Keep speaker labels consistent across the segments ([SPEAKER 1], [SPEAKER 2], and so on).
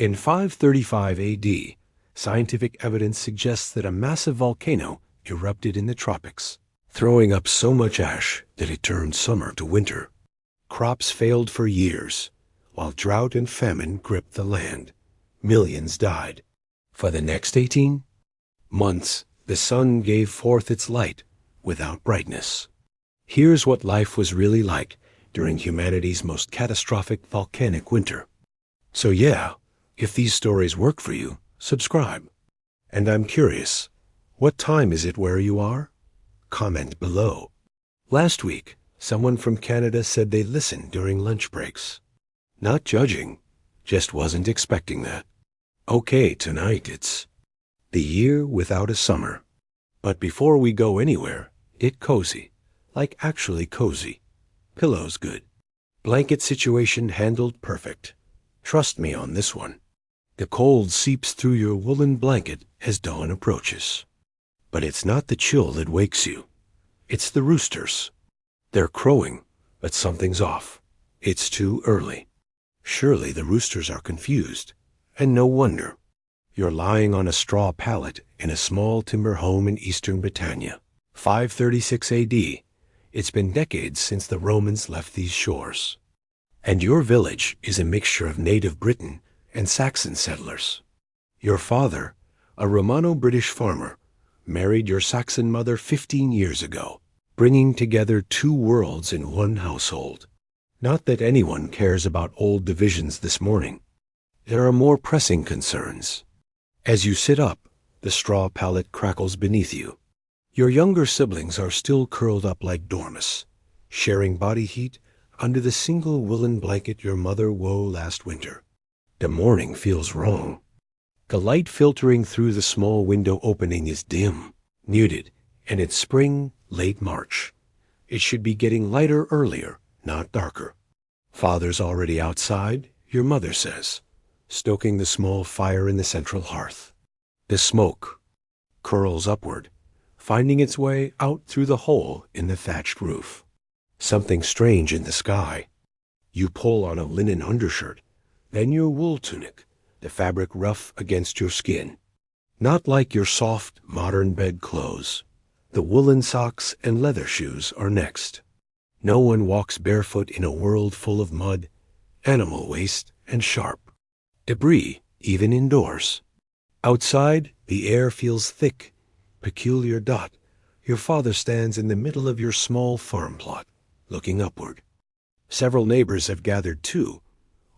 [SPEAKER 1] In 535 AD, scientific evidence suggests that a massive volcano erupted in the tropics, throwing up so much ash that it turned summer to winter. Crops failed for years, while drought and famine gripped the land. Millions died. For the next 18 months, the sun gave forth its light without brightness. Here's what life was really like during humanity's most catastrophic volcanic winter. So yeah, if these stories work for you, subscribe. And I'm curious, what time is it where you are? Comment below. Last week, someone from Canada said they listened during lunch breaks. Not judging, just wasn't expecting that. Okay, tonight it's the year without a summer. But before we go anywhere, get cozy. Like actually cozy. Pillows good. Blanket situation handled perfect. Trust me on this one. The cold seeps through your woolen blanket as dawn approaches. But it's not the chill that wakes you. It's the roosters. They're crowing, but something's off. It's too early. Surely the roosters are confused. And no wonder. You're lying on a straw pallet in a small timber home in eastern Britannia. 536 AD. It's been decades since the Romans left these shores. And your village is a mixture of native Briton and Saxon settlers. Your father, a Romano-British farmer, married your Saxon mother 15 years ago, bringing together two worlds in one household. Not that anyone cares about old divisions this morning. There are more pressing concerns. As you sit up, the straw pallet crackles beneath you. Your younger siblings are still curled up like dormice, sharing body heat under the single woolen blanket your mother wove last winter. The morning feels wrong. The light filtering through the small window opening is dim, muted, and it's spring, late March. It should be getting lighter earlier, not darker. Father's already outside, your mother says, stoking the small fire in the central hearth. The smoke curls upward, finding its way out through the hole in the thatched roof. Something strange in the sky. You pull on a linen undershirt, then your wool tunic, the fabric rough against your skin. Not like your soft, modern bed clothes. The woolen socks and leather shoes are next. No one walks barefoot in a world full of mud, animal waste, and sharp debris, even indoors. Outside, the air feels thick, peculiar dot. Your father stands in the middle of your small farm plot, looking upward. Several neighbors have gathered too,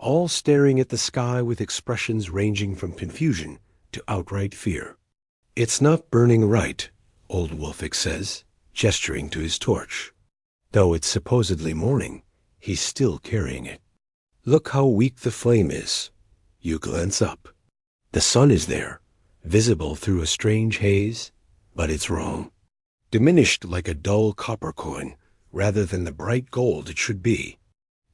[SPEAKER 1] all staring at the sky with expressions ranging from confusion to outright fear. It's not burning right, old Wolfik says, gesturing to his torch. Though it's supposedly morning, he's still carrying it. Look how weak the flame is. You glance up. The sun is there, visible through a strange haze, but it's wrong. Diminished like a dull copper coin, rather than the bright gold it should be.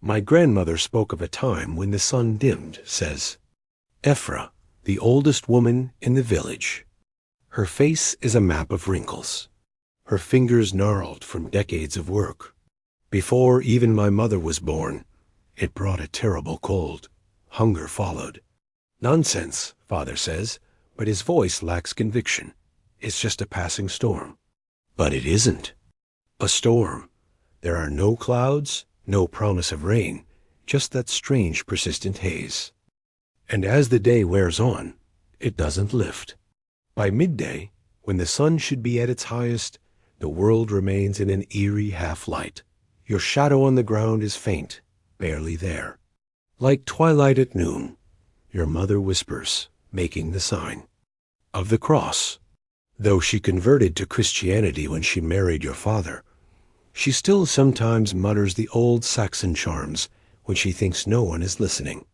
[SPEAKER 1] My grandmother spoke of a time when the sun dimmed, says Ephra, the oldest woman in the village. Her face is a map of wrinkles. Her fingers gnarled from decades of work. Before even my mother was born, it brought a terrible cold. Hunger followed. Nonsense, father says, but his voice lacks conviction. It's just a passing storm. But it isn't. A storm. There are no clouds, no promise of rain, just that strange persistent haze. And as the day wears on, it doesn't lift. By midday, when the sun should be at its highest, the world remains in an eerie half-light. Your shadow on the ground is faint, barely there. Like twilight at noon, your mother whispers, making the sign of the cross. Though she converted to Christianity when she married your father, she still sometimes mutters the old Saxon charms when she thinks no one is listening.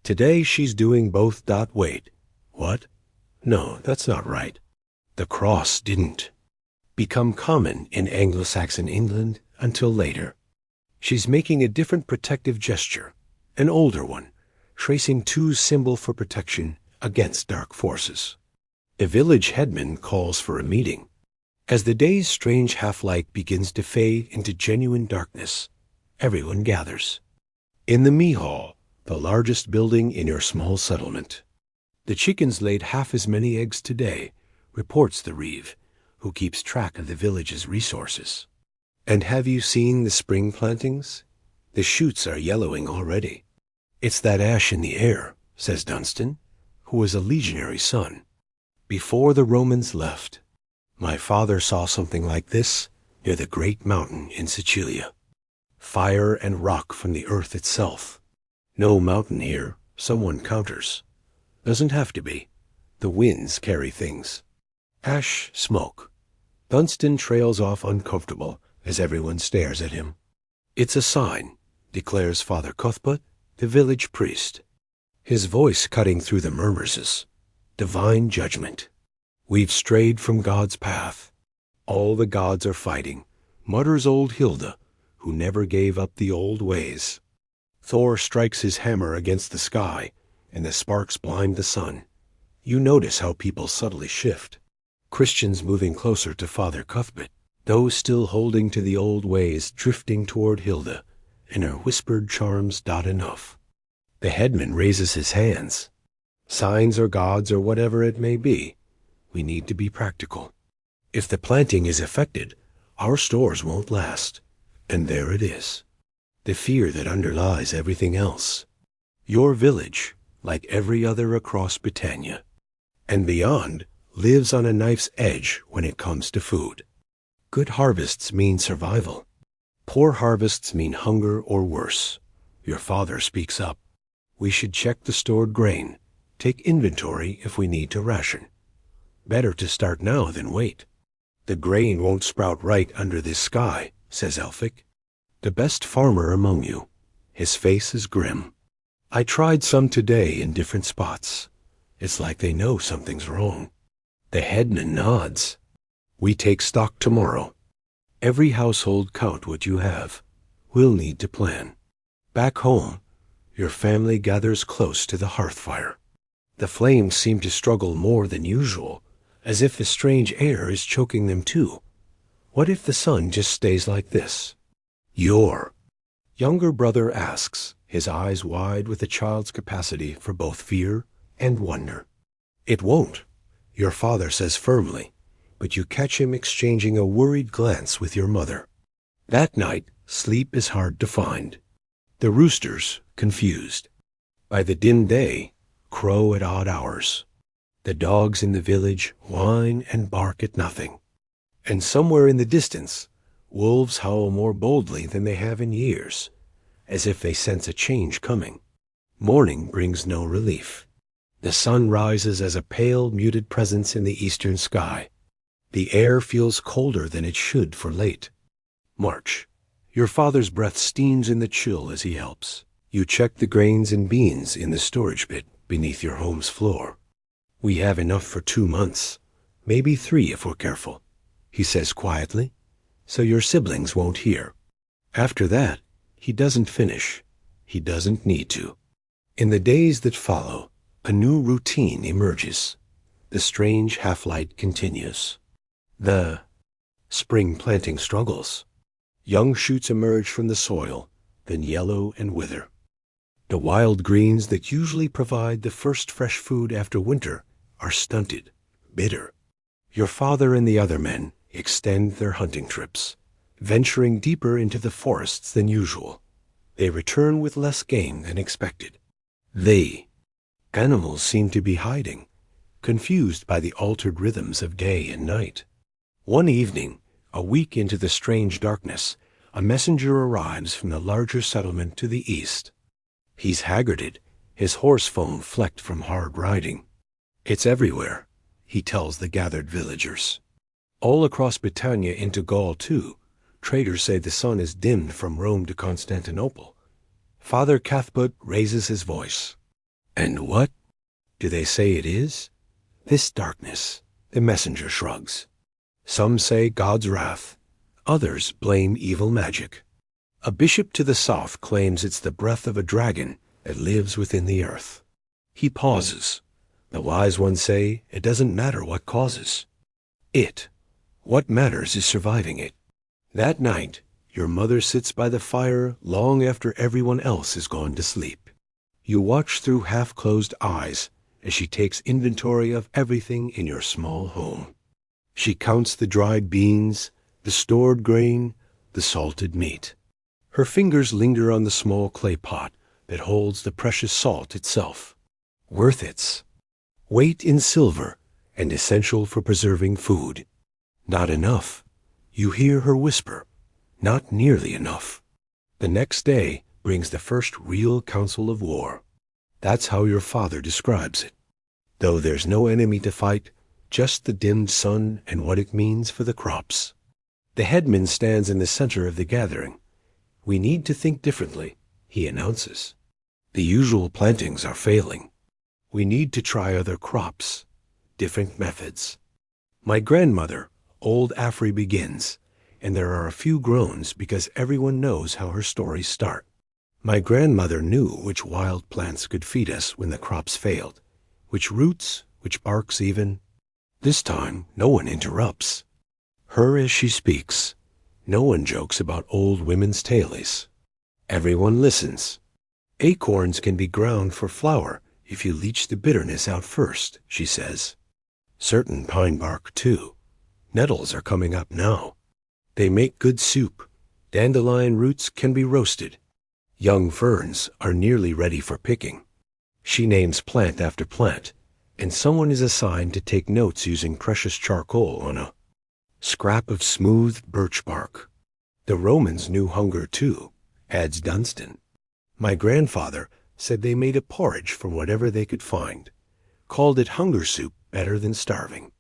[SPEAKER 1] Today she's doing both. Wait, what? No, that's not right. The cross didn't become common in Anglo-Saxon England until later. She's making a different protective gesture, an older one, tracing Tu's symbol for protection against dark forces. The village headman calls for a meeting. As the day's strange half-light begins to fade into genuine darkness, everyone gathers. In the mee hall, the largest building in your small settlement. The chickens laid half as many eggs today, reports the reeve, who keeps track of the village's resources. And have you seen the spring plantings? The shoots are yellowing already. It's that ash in the air, says Dunstan, who was a legionary son. Before the Romans left, my father saw something like this near the great mountain in Sicilia. Fire and rock from the earth itself. No mountain here, someone counters. Doesn't have to be. The winds carry things. Ash, smoke. Dunstan trails off uncomfortable as everyone stares at him. It's a sign, declares Father Cuthbert, the village priest. His voice cutting through the murmurs is divine judgment. We've strayed from God's path. All the gods are fighting, mutters old Hilda, who never gave up the old ways. Thor strikes his hammer against the sky, and the sparks blind the sun. You notice how people subtly shift. Christians moving closer to Father Cuthbert, those still holding to the old ways drifting toward Hilda, and her whispered charms not enough. The headman raises his hands. Signs or gods or whatever it may be, we need to be practical. If the planting is affected, our stores won't last. And there it is. The fear that underlies everything else. Your village, like every other across Britannia, and beyond, lives on a knife's edge when it comes to food. Good harvests mean survival. Poor harvests mean hunger or worse. Your father speaks up. We should check the stored grain, take inventory if we need to ration. Better to start now than wait. The grain won't sprout right under this sky, says Elphick. The best farmer among you. His face is grim. I tried some today in different spots. It's like they know something's wrong. The headman nods. We take stock tomorrow. Every household count what you have. We'll need to plan. Back home, your family gathers close to the hearth fire. The flames seem to struggle more than usual, as if the strange air is choking them too. What if the sun just stays like this? Your younger brother asks, his eyes wide with a child's capacity for both fear and wonder. It won't, your father says firmly, but you catch him exchanging a worried glance with your mother. That night, sleep is hard to find. The roosters, confused. By the dim day, crow at odd hours. The dogs in the village whine and bark at nothing. And somewhere in the distance, wolves howl more boldly than they have in years, as if they sense a change coming. Morning brings no relief. The sun rises as a pale, muted presence in the eastern sky. The air feels colder than it should for late. March. Your father's breath steams in the chill as he helps. You check the grains and beans in the storage pit beneath your home's floor. We have enough for 2 months, maybe 3 if we're careful, he says quietly, so your siblings won't hear. After that, he doesn't finish. He doesn't need to. In the days that follow, a new routine emerges. The strange half-light continues. The spring planting struggles. Young shoots emerge from the soil, then yellow and wither. The wild greens that usually provide the first fresh food after winter are stunted, bitter. Your father and the other men extend their hunting trips, venturing deeper into the forests than usual. They return with less game than expected. Animals seem to be hiding, confused by the altered rhythms of day and night. One evening, a week into the strange darkness, a messenger arrives from the larger settlement to the east. He's haggarded, his horse foam flecked from hard riding. It's everywhere, he tells the gathered villagers. All across Britannia into Gaul, too, traders say the sun is dimmed from Rome to Constantinople. Father Cuthbert raises his voice. And what do they say it is? This darkness, the messenger shrugs. Some say God's wrath. Others blame evil magic. A bishop to the south claims it's the breath of a dragon that lives within the earth. He pauses. The wise ones say it doesn't matter what causes it. What matters is surviving it. That night, your mother sits by the fire long after everyone else has gone to sleep. You watch through half-closed eyes as she takes inventory of everything in your small home. She counts the dried beans, the stored grain, the salted meat. Her fingers linger on the small clay pot that holds the precious salt itself. Worth its weight in silver and essential for preserving food. Not enough. You hear her whisper, not nearly enough. The next day brings the first real council of war. That's how your father describes it. Though there's no enemy to fight, just the dimmed sun and what it means for the crops. The headman stands in the center of the gathering. We need to think differently, he announces. The usual plantings are failing. We need to try other crops, different methods. My grandmother, old Afri, begins, and there are a few groans because everyone knows how her stories start. My grandmother knew which wild plants could feed us when the crops failed, which roots, which barks even. This time, no one interrupts her as she speaks. No one jokes about old women's tailies. Everyone listens. Acorns can be ground for flour if you leach the bitterness out first, she says. Certain pine bark, too. Nettles are coming up now. They make good soup. Dandelion roots can be roasted. Young ferns are nearly ready for picking. She names plant after plant, and someone is assigned to take notes using precious charcoal on a scrap of smooth birch bark. The Romans knew hunger, too, adds Dunstan. My grandfather said they made a porridge from whatever they could find, called it hunger soup better than starving.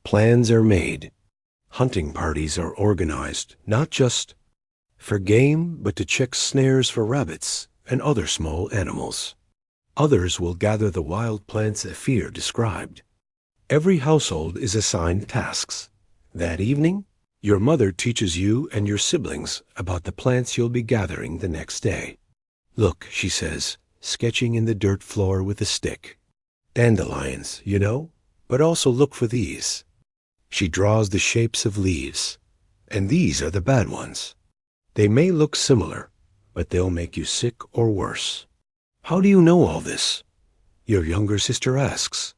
[SPEAKER 1] Plans are made. Hunting parties are organized, not just for game, but to check snares for rabbits and other small animals. Others will gather the wild plants Afir described. Every household is assigned tasks. That evening, your mother teaches you and your siblings about the plants you'll be gathering the next day. Look, she says, sketching in the dirt floor with a stick. Dandelions, you know, but also look for these. She draws the shapes of leaves, and these are the bad ones. They may look similar, but they'll make you sick or worse. How do you know all this? Your younger sister asks.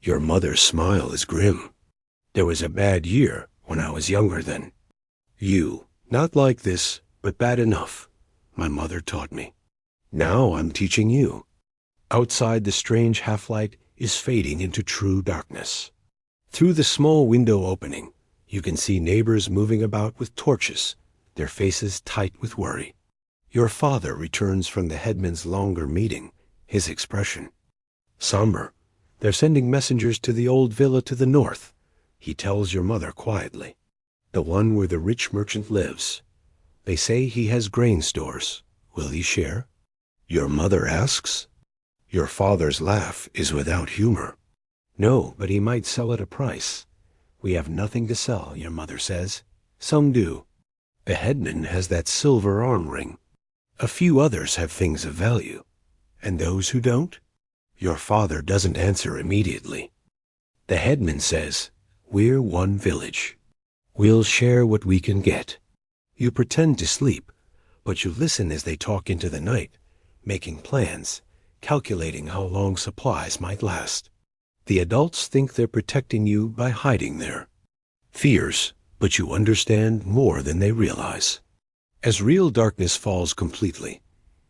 [SPEAKER 1] Your mother's smile is grim. There was a bad year when I was younger then. You, not like this, but bad enough, my mother taught me. Now I'm teaching you. Outside, the strange half-light is fading into true darkness. Through the small window opening, you can see neighbors moving about with torches, their faces tight with worry. Your father returns from the headman's longer meeting, his expression somber. They're sending messengers to the old villa to the north, he tells your mother quietly. The one where the rich merchant lives. They say he has grain stores. Will he share? Your mother asks. Your father's laugh is without humor. No, but he might sell at a price. We have nothing to sell, your mother says. Some do. The headman has that silver arm ring. A few others have things of value. And those who don't? Your father doesn't answer immediately. The headman says, we're one village. We'll share what we can get. You pretend to sleep, but you listen as they talk into the night, making plans, calculating how long supplies might last. The adults think they're protecting you by hiding there. Fears, but you understand more than they realize. As real darkness falls completely,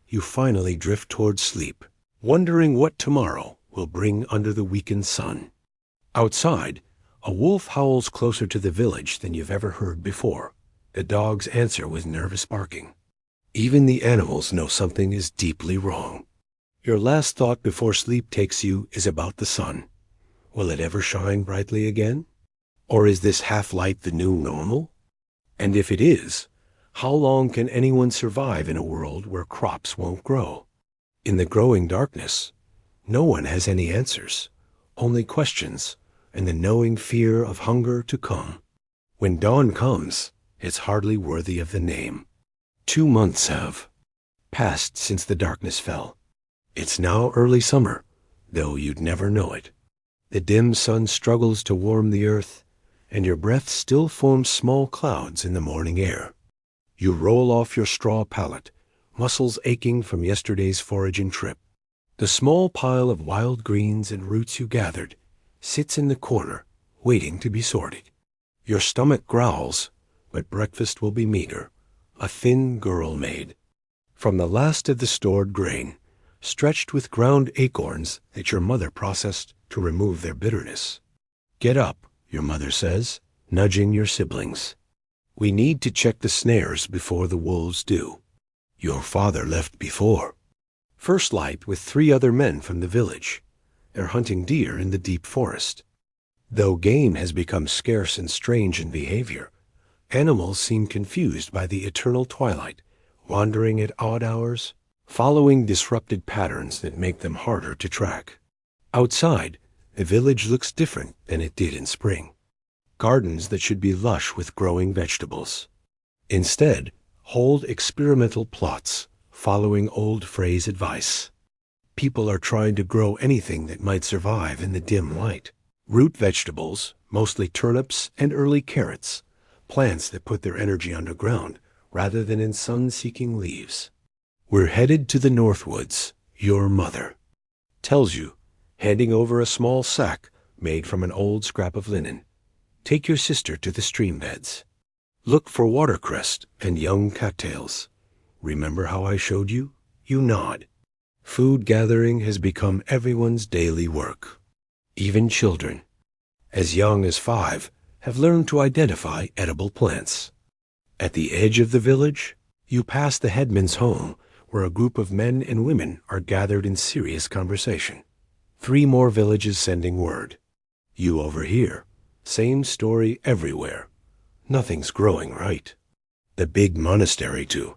[SPEAKER 1] you finally drift toward sleep, wondering what tomorrow will bring under the weakened sun. Outside, a wolf howls closer to the village than you've ever heard before. The dogs answer with nervous barking. Even the animals know something is deeply wrong. Your last thought before sleep takes you is about the sun. Will it ever shine brightly again? Or is this half-light the new normal? And if it is, how long can anyone survive in a world where crops won't grow? In the growing darkness, no one has any answers, only questions and the knowing fear of hunger to come. When dawn comes, it's hardly worthy of the name. 2 months have passed since the darkness fell. It's now early summer, though you'd never know it. The dim sun struggles to warm the earth, and your breath still forms small clouds in the morning air. You roll off your straw pallet, muscles aching from yesterday's foraging trip. The small pile of wild greens and roots you gathered sits in the corner, waiting to be sorted. Your stomach growls, but breakfast will be meager, a thin girl maid. From the last of the stored grain, stretched with ground acorns that your mother processed to remove their bitterness. Get up, your mother says, nudging your siblings. We need to check the snares before the wolves do. Your father left before. First light with 3 other men from the village. They're hunting deer in the deep forest. Though game has become scarce and strange in behavior, animals seem confused by the eternal twilight, wandering at odd hours, following disrupted patterns that make them harder to track. Outside, the village looks different than it did in spring. Gardens that should be lush with growing vegetables. Instead, hold experimental plots, following old phrase advice. People are trying to grow anything that might survive in the dim light. Root vegetables, mostly turnips and early carrots, plants that put their energy underground rather than in sun-seeking leaves. We're headed to the Northwoods, your mother tells you, handing over a small sack made from an old scrap of linen. Take your sister to the stream beds. Look for watercress and young cattails. Remember how I showed you? You nod. Food gathering has become everyone's daily work. Even children, as young as 5, have learned to identify edible plants. At the edge of the village, you pass the headman's home, where a group of men and women are gathered in serious conversation. 3 more villages sending word. You overhear. Same story everywhere. Nothing's growing right. The big monastery, too.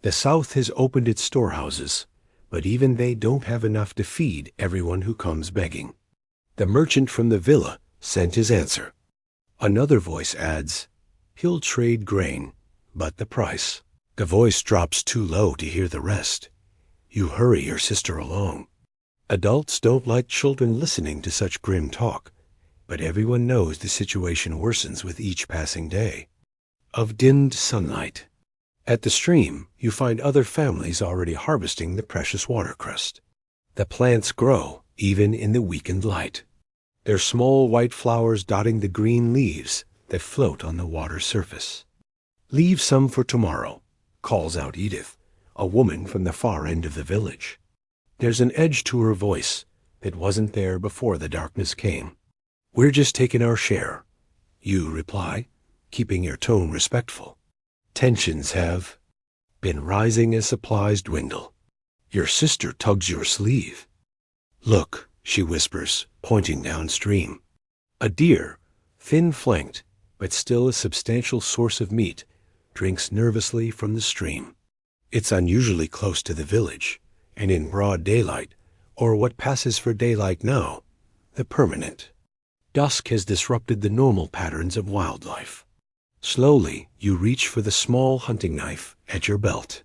[SPEAKER 1] The South has opened its storehouses, but even they don't have enough to feed everyone who comes begging. The merchant from the villa sent his answer. Another voice adds, he'll trade grain, but the price. The voice drops too low to hear the rest. You hurry your sister along. Adults don't like children listening to such grim talk, but everyone knows the situation worsens with each passing day. Of dimmed sunlight. At the stream, you find other families already harvesting the precious watercress. The plants grow even in the weakened light. Their small white flowers dotting the green leaves that float on the water's surface. Leave some for tomorrow, calls out Edith, a woman from the far end of the village. There's an edge to her voice that wasn't there before the darkness came. We're just taking our share, you reply, keeping your tone respectful. Tensions have been rising as supplies dwindle. Your sister tugs your sleeve. Look, she whispers, pointing downstream. A deer, thin-flanked, but still a substantial source of meat, drinks nervously from the stream. It's unusually close to the village, and in broad daylight, or what passes for daylight now, the permanent. Dusk has disrupted the normal patterns of wildlife. Slowly, you reach for the small hunting knife at your belt.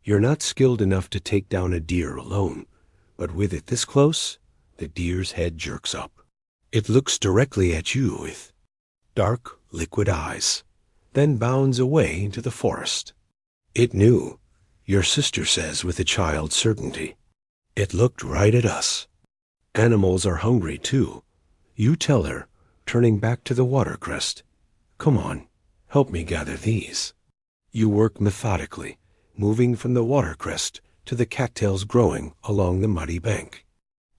[SPEAKER 1] You're not skilled enough to take down a deer alone, but with it this close, the deer's head jerks up. It looks directly at you with dark, liquid eyes, then bounds away into the forest. It knew, your sister says with a child's certainty. It looked right at us. Animals are hungry, too. You tell her, turning back to the watercress. Come on, help me gather these. You work methodically, moving from the watercress to the cattails growing along the muddy bank.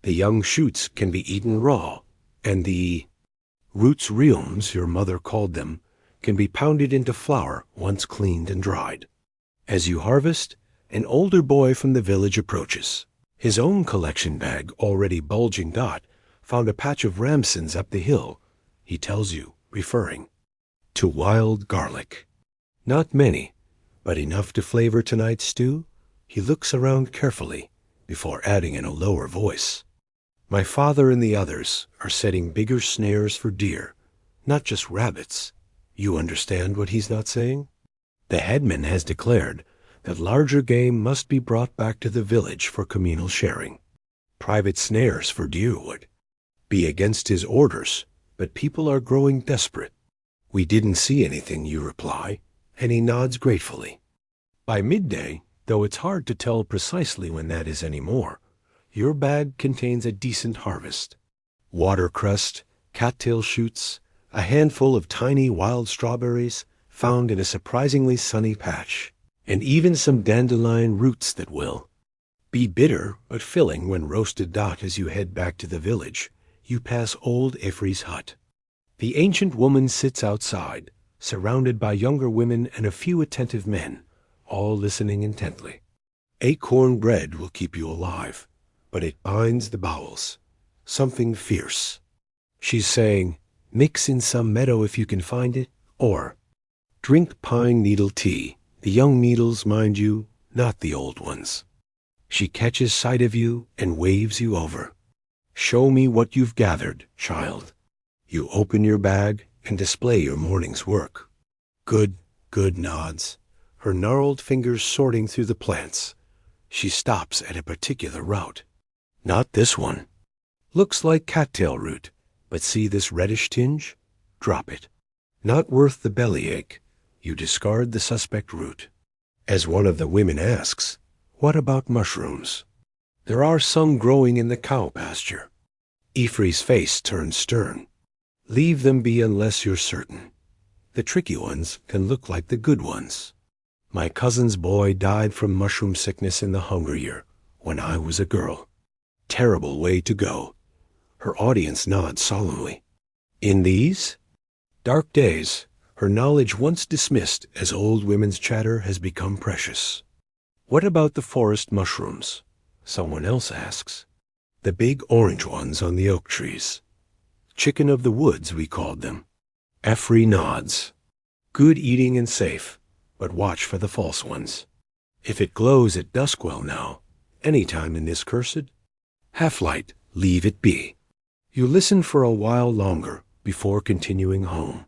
[SPEAKER 1] The young shoots can be eaten raw, and the roots realms, your mother called them, can be pounded into flour once cleaned and dried. As you harvest, an older boy from the village approaches. His own collection bag, already bulging found a patch of ramsons up the hill, he tells you, referring to wild garlic. Not many, but enough to flavor tonight's stew. He looks around carefully before adding in a lower voice. My father and the others are setting bigger snares for deer, not just rabbits. You understand what he's not saying? The headman has declared that larger game must be brought back to the village for communal sharing. Private snares for deer would be against his orders, but people are growing desperate. We didn't see anything, you reply, and he nods gratefully. By midday, though it's hard to tell precisely when that is anymore, your bag contains a decent harvest. Watercress, cattail shoots, a handful of tiny wild strawberries found in a surprisingly sunny patch, and even some dandelion roots that will be bitter but filling when roasted. As you head back to the village, you pass old Ifri's hut. The ancient woman sits outside, surrounded by younger women and a few attentive men, all listening intently. Acorn bread will keep you alive, but it binds the bowels. Something fierce. She's saying, mix in some meadow if you can find it, or drink pine needle tea. The young needles, mind you, not the old ones. She catches sight of you and waves you over. Show me what you've gathered, child. You open your bag and display your morning's work. Good nods, her gnarled fingers sorting through the plants. She stops at a particular route. Not this one. Looks like cattail root, but see this reddish tinge? Drop it. Not worth the bellyache. You discard the suspect root. As one of the women asks, what about mushrooms? There are some growing in the cow pasture. Ifri's face turns stern. Leave them be unless you're certain. The tricky ones can look like the good ones. My cousin's boy died from mushroom sickness in the Hunger Year when I was a girl. Terrible way to go. Her audience nods solemnly. In these dark days, her knowledge once dismissed as old women's chatter has become precious. What about the forest mushrooms? Someone else asks. The big orange ones on the oak trees. Chicken of the woods, we called them. Ifri nods. Good eating and safe, but watch for the false ones. If it glows at dusk, well now, any time in this cursed half-light, leave it be. You listen for a while longer before continuing home.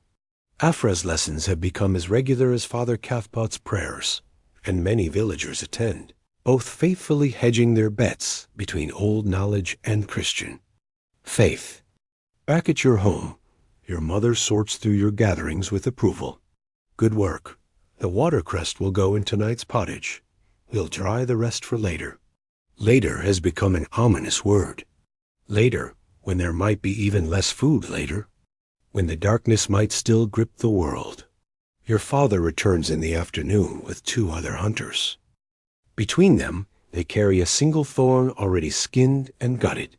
[SPEAKER 1] Afra's lessons have become as regular as Father Cathpot's prayers, and many villagers attend, both faithfully hedging their bets between old knowledge and Christian faith. Back at your home, your mother sorts through your gatherings with approval. Good work. The watercress will go in tonight's pottage. We'll dry the rest for later. Later has become an ominous word. Later, when there might be even less food later. When the darkness might still grip the world. Your father returns in the afternoon with 2 other hunters. Between them, they carry a single thorn already skinned and gutted.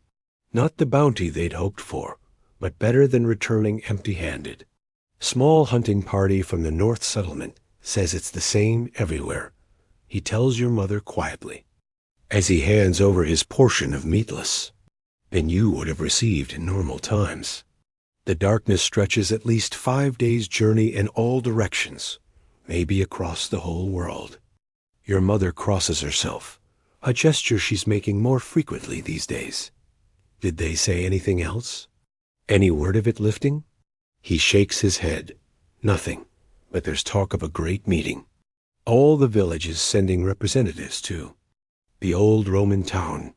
[SPEAKER 1] Not the bounty they'd hoped for, but better than returning empty-handed. Small hunting party from the North Settlement says it's the same everywhere. He tells your mother quietly, as he hands over his portion of meatless, than you would have received in normal times. The darkness stretches at least 5 days' journey in all directions, maybe across the whole world. Your mother crosses herself, a gesture she's making more frequently these days. Did they say anything else? Any word of it lifting? He shakes his head. Nothing, but there's talk of a great meeting. All the villages sending representatives to the old Roman town.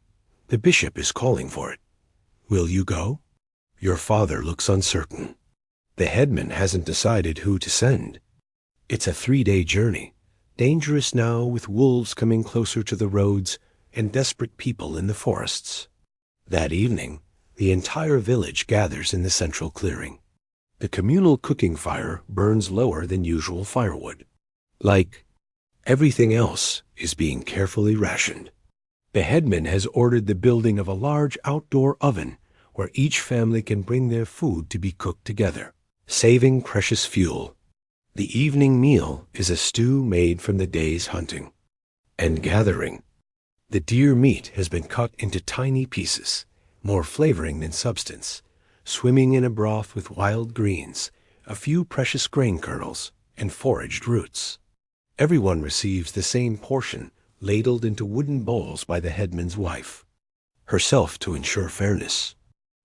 [SPEAKER 1] The bishop is calling for it. Will you go? Your father looks uncertain. The headman hasn't decided who to send. It's a 3-day journey, dangerous now with wolves coming closer to the roads and desperate people in the forests. That evening, the entire village gathers in the central clearing. The communal cooking fire burns lower than usual firewood. Like everything else is being carefully rationed. The headman has ordered the building of a large outdoor oven where each family can bring their food to be cooked together, saving precious fuel. The evening meal is a stew made from the day's hunting and gathering. The deer meat has been cut into tiny pieces, more flavoring than substance, swimming in a broth with wild greens, a few precious grain kernels, and foraged roots. Everyone receives the same portion, ladled into wooden bowls by the headman's wife, herself to ensure fairness.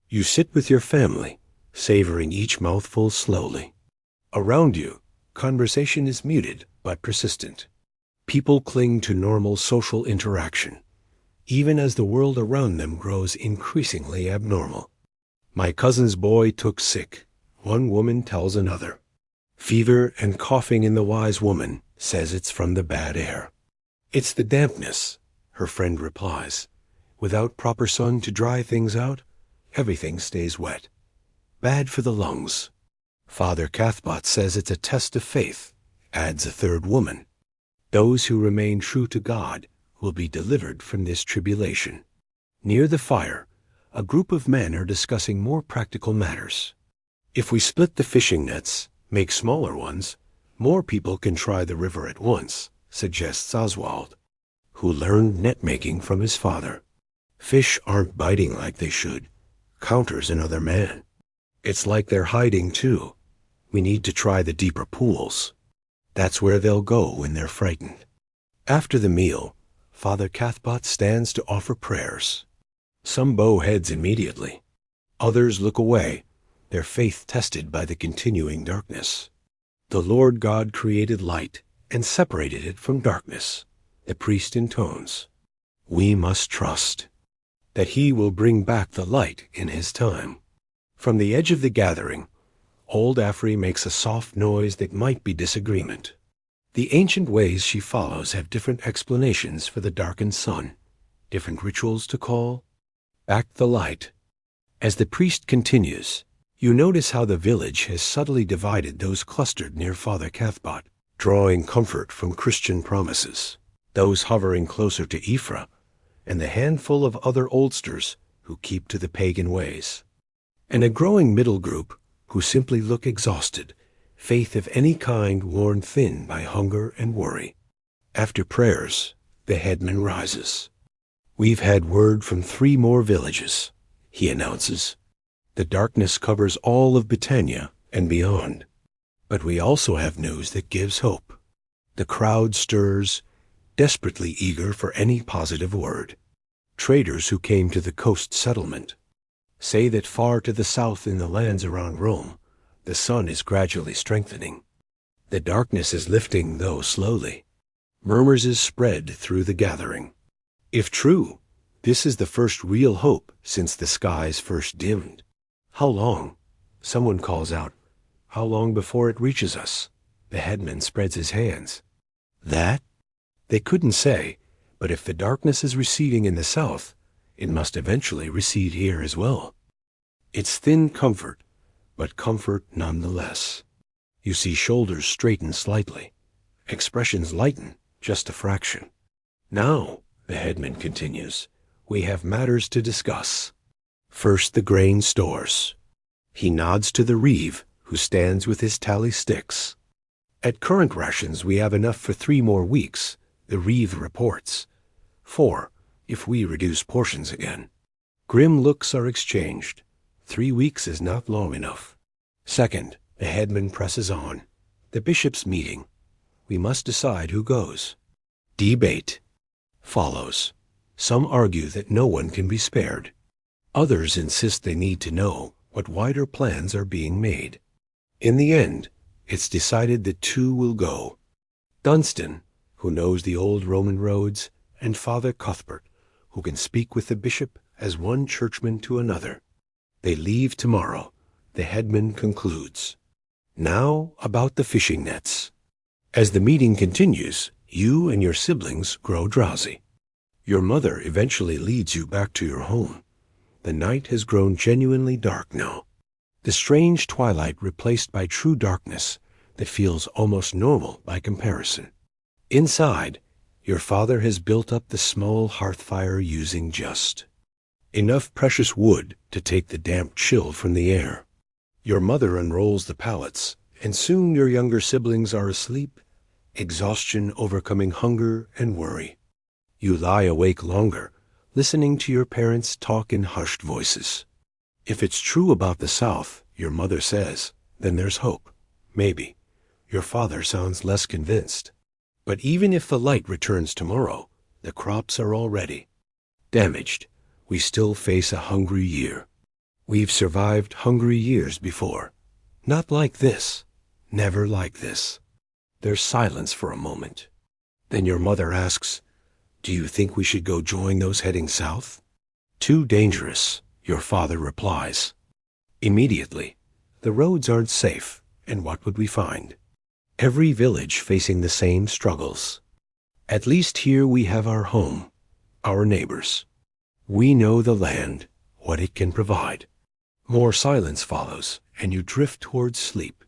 [SPEAKER 1] You sit with your family, savoring each mouthful slowly. Around you, conversation is muted but persistent. People cling to normal social interaction, even as the world around them grows increasingly abnormal. My cousin's boy took sick, one woman tells another. Fever and coughing in the wise woman says it's from the bad air. It's the dampness, her friend replies. Without proper sun to dry things out, everything stays wet. Bad for the lungs. Father Cathbot says it's a test of faith, adds a third woman. Those who remain true to God will be delivered from this tribulation. Near the fire, a group of men are discussing more practical matters. If we split the fishing nets, make smaller ones, more people can try the river at once, suggests Oswald, who learned net making from his father. Fish aren't biting like they should, counters another man. It's like they're hiding too. We need to try the deeper pools. That's where they'll go when they're frightened. After the meal, Father Cathbot stands to offer prayers. Some bow heads immediately. Others look away, their faith tested by the continuing darkness. The Lord God created light and separated it from darkness, the priest intones. We must trust that he will bring back the light in his time. From the edge of the gathering, old Afri makes a soft noise that might be disagreement. The ancient ways she follows have different explanations for the darkened sun, different rituals to call back the light. As the priest continues, you notice how the village has subtly divided those clustered near Father Cathbot, drawing comfort from Christian promises, those hovering closer to Ephra, and the handful of other oldsters who keep to the pagan ways, and a growing middle group who simply look exhausted, faith of any kind worn thin by hunger and worry. After prayers, the headman rises. We've had word from 3 more villages, he announces. The darkness covers all of Britannia and beyond. But we also have news that gives hope. The crowd stirs, desperately eager for any positive word. Traders who came to the coast settlement say that far to the south in the lands around Rome, the sun is gradually strengthening. The darkness is lifting, though slowly. Murmurs is spread through the gathering. If true, this is the first real hope since the skies first dimmed. How long? Someone calls out. How long before it reaches us? The headman spreads his hands. That? They couldn't say, but if the darkness is receding in the south, it must eventually recede here as well. It's thin comfort, but comfort nonetheless. You see shoulders straighten slightly. Expressions lighten just a fraction. Now, the headman continues, we have matters to discuss. First, the grain stores. He nods to the reeve, who stands with his tally sticks. At current rations, we have enough for 3 more weeks, the reeve reports. 4, if we reduce portions again. Grim looks are exchanged. 3 weeks is not long enough. Second, the headman presses on. The bishop's meeting. We must decide who goes. Debate follows. Some argue that no one can be spared. Others insist they need to know what wider plans are being made. In the end, it's decided that 2 will go. Dunstan, who knows the old Roman roads, and Father Cuthbert, who can speak with the bishop as one churchman to another. They leave tomorrow, the headman concludes. Now about the fishing nets. As the meeting continues, you and your siblings grow drowsy. Your mother eventually leads you back to your home. The night has grown genuinely dark now. The strange twilight replaced by true darkness that feels almost normal by comparison. Inside, your father has built up the small hearth fire using just enough precious wood to take the damp chill from the air. Your mother unrolls the pallets, and soon your younger siblings are asleep, exhaustion overcoming hunger and worry. You lie awake longer, listening to your parents talk in hushed voices. If it's true about the South, your mother says, then there's hope. Maybe. Your father sounds less convinced. But even if the light returns tomorrow, the crops are already damaged. We still face a hungry year. We've survived hungry years before. Not like this. Never like this. There's silence for a moment. Then your mother asks, do you think we should go join those heading south? Too dangerous, your father replies. Immediately, the roads aren't safe, and what would we find? Every village facing the same struggles. At least here we have our home, our neighbors. We know the land, what it can provide. More silence follows, and you drift towards sleep,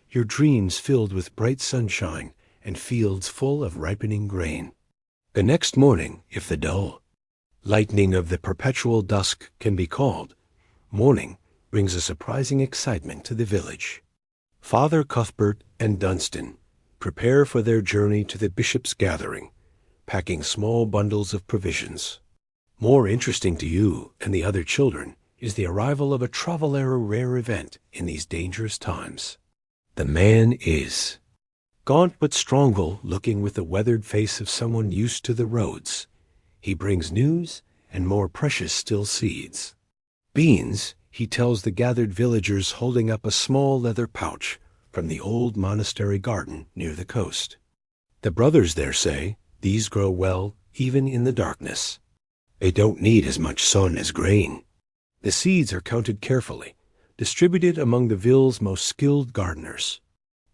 [SPEAKER 1] your dreams filled with bright sunshine and fields full of ripening grain. The next morning, if the dull lightning of the perpetual dusk can be called, morning brings a surprising excitement to the village. Father Cuthbert and Dunstan prepare for their journey to the bishop's gathering, packing small bundles of provisions. More interesting to you and the other children is the arrival of a traveler rare event in these dangerous times. The man is gaunt but strong, looking with the weathered face of someone used to the roads. He brings news and more precious still seeds. Beans, he tells the gathered villagers, holding up a small leather pouch from the old monastery garden near the coast. The brothers there say these grow well even in the darkness. They don't need as much sun as grain. The seeds are counted carefully, distributed among the ville's most skilled gardeners.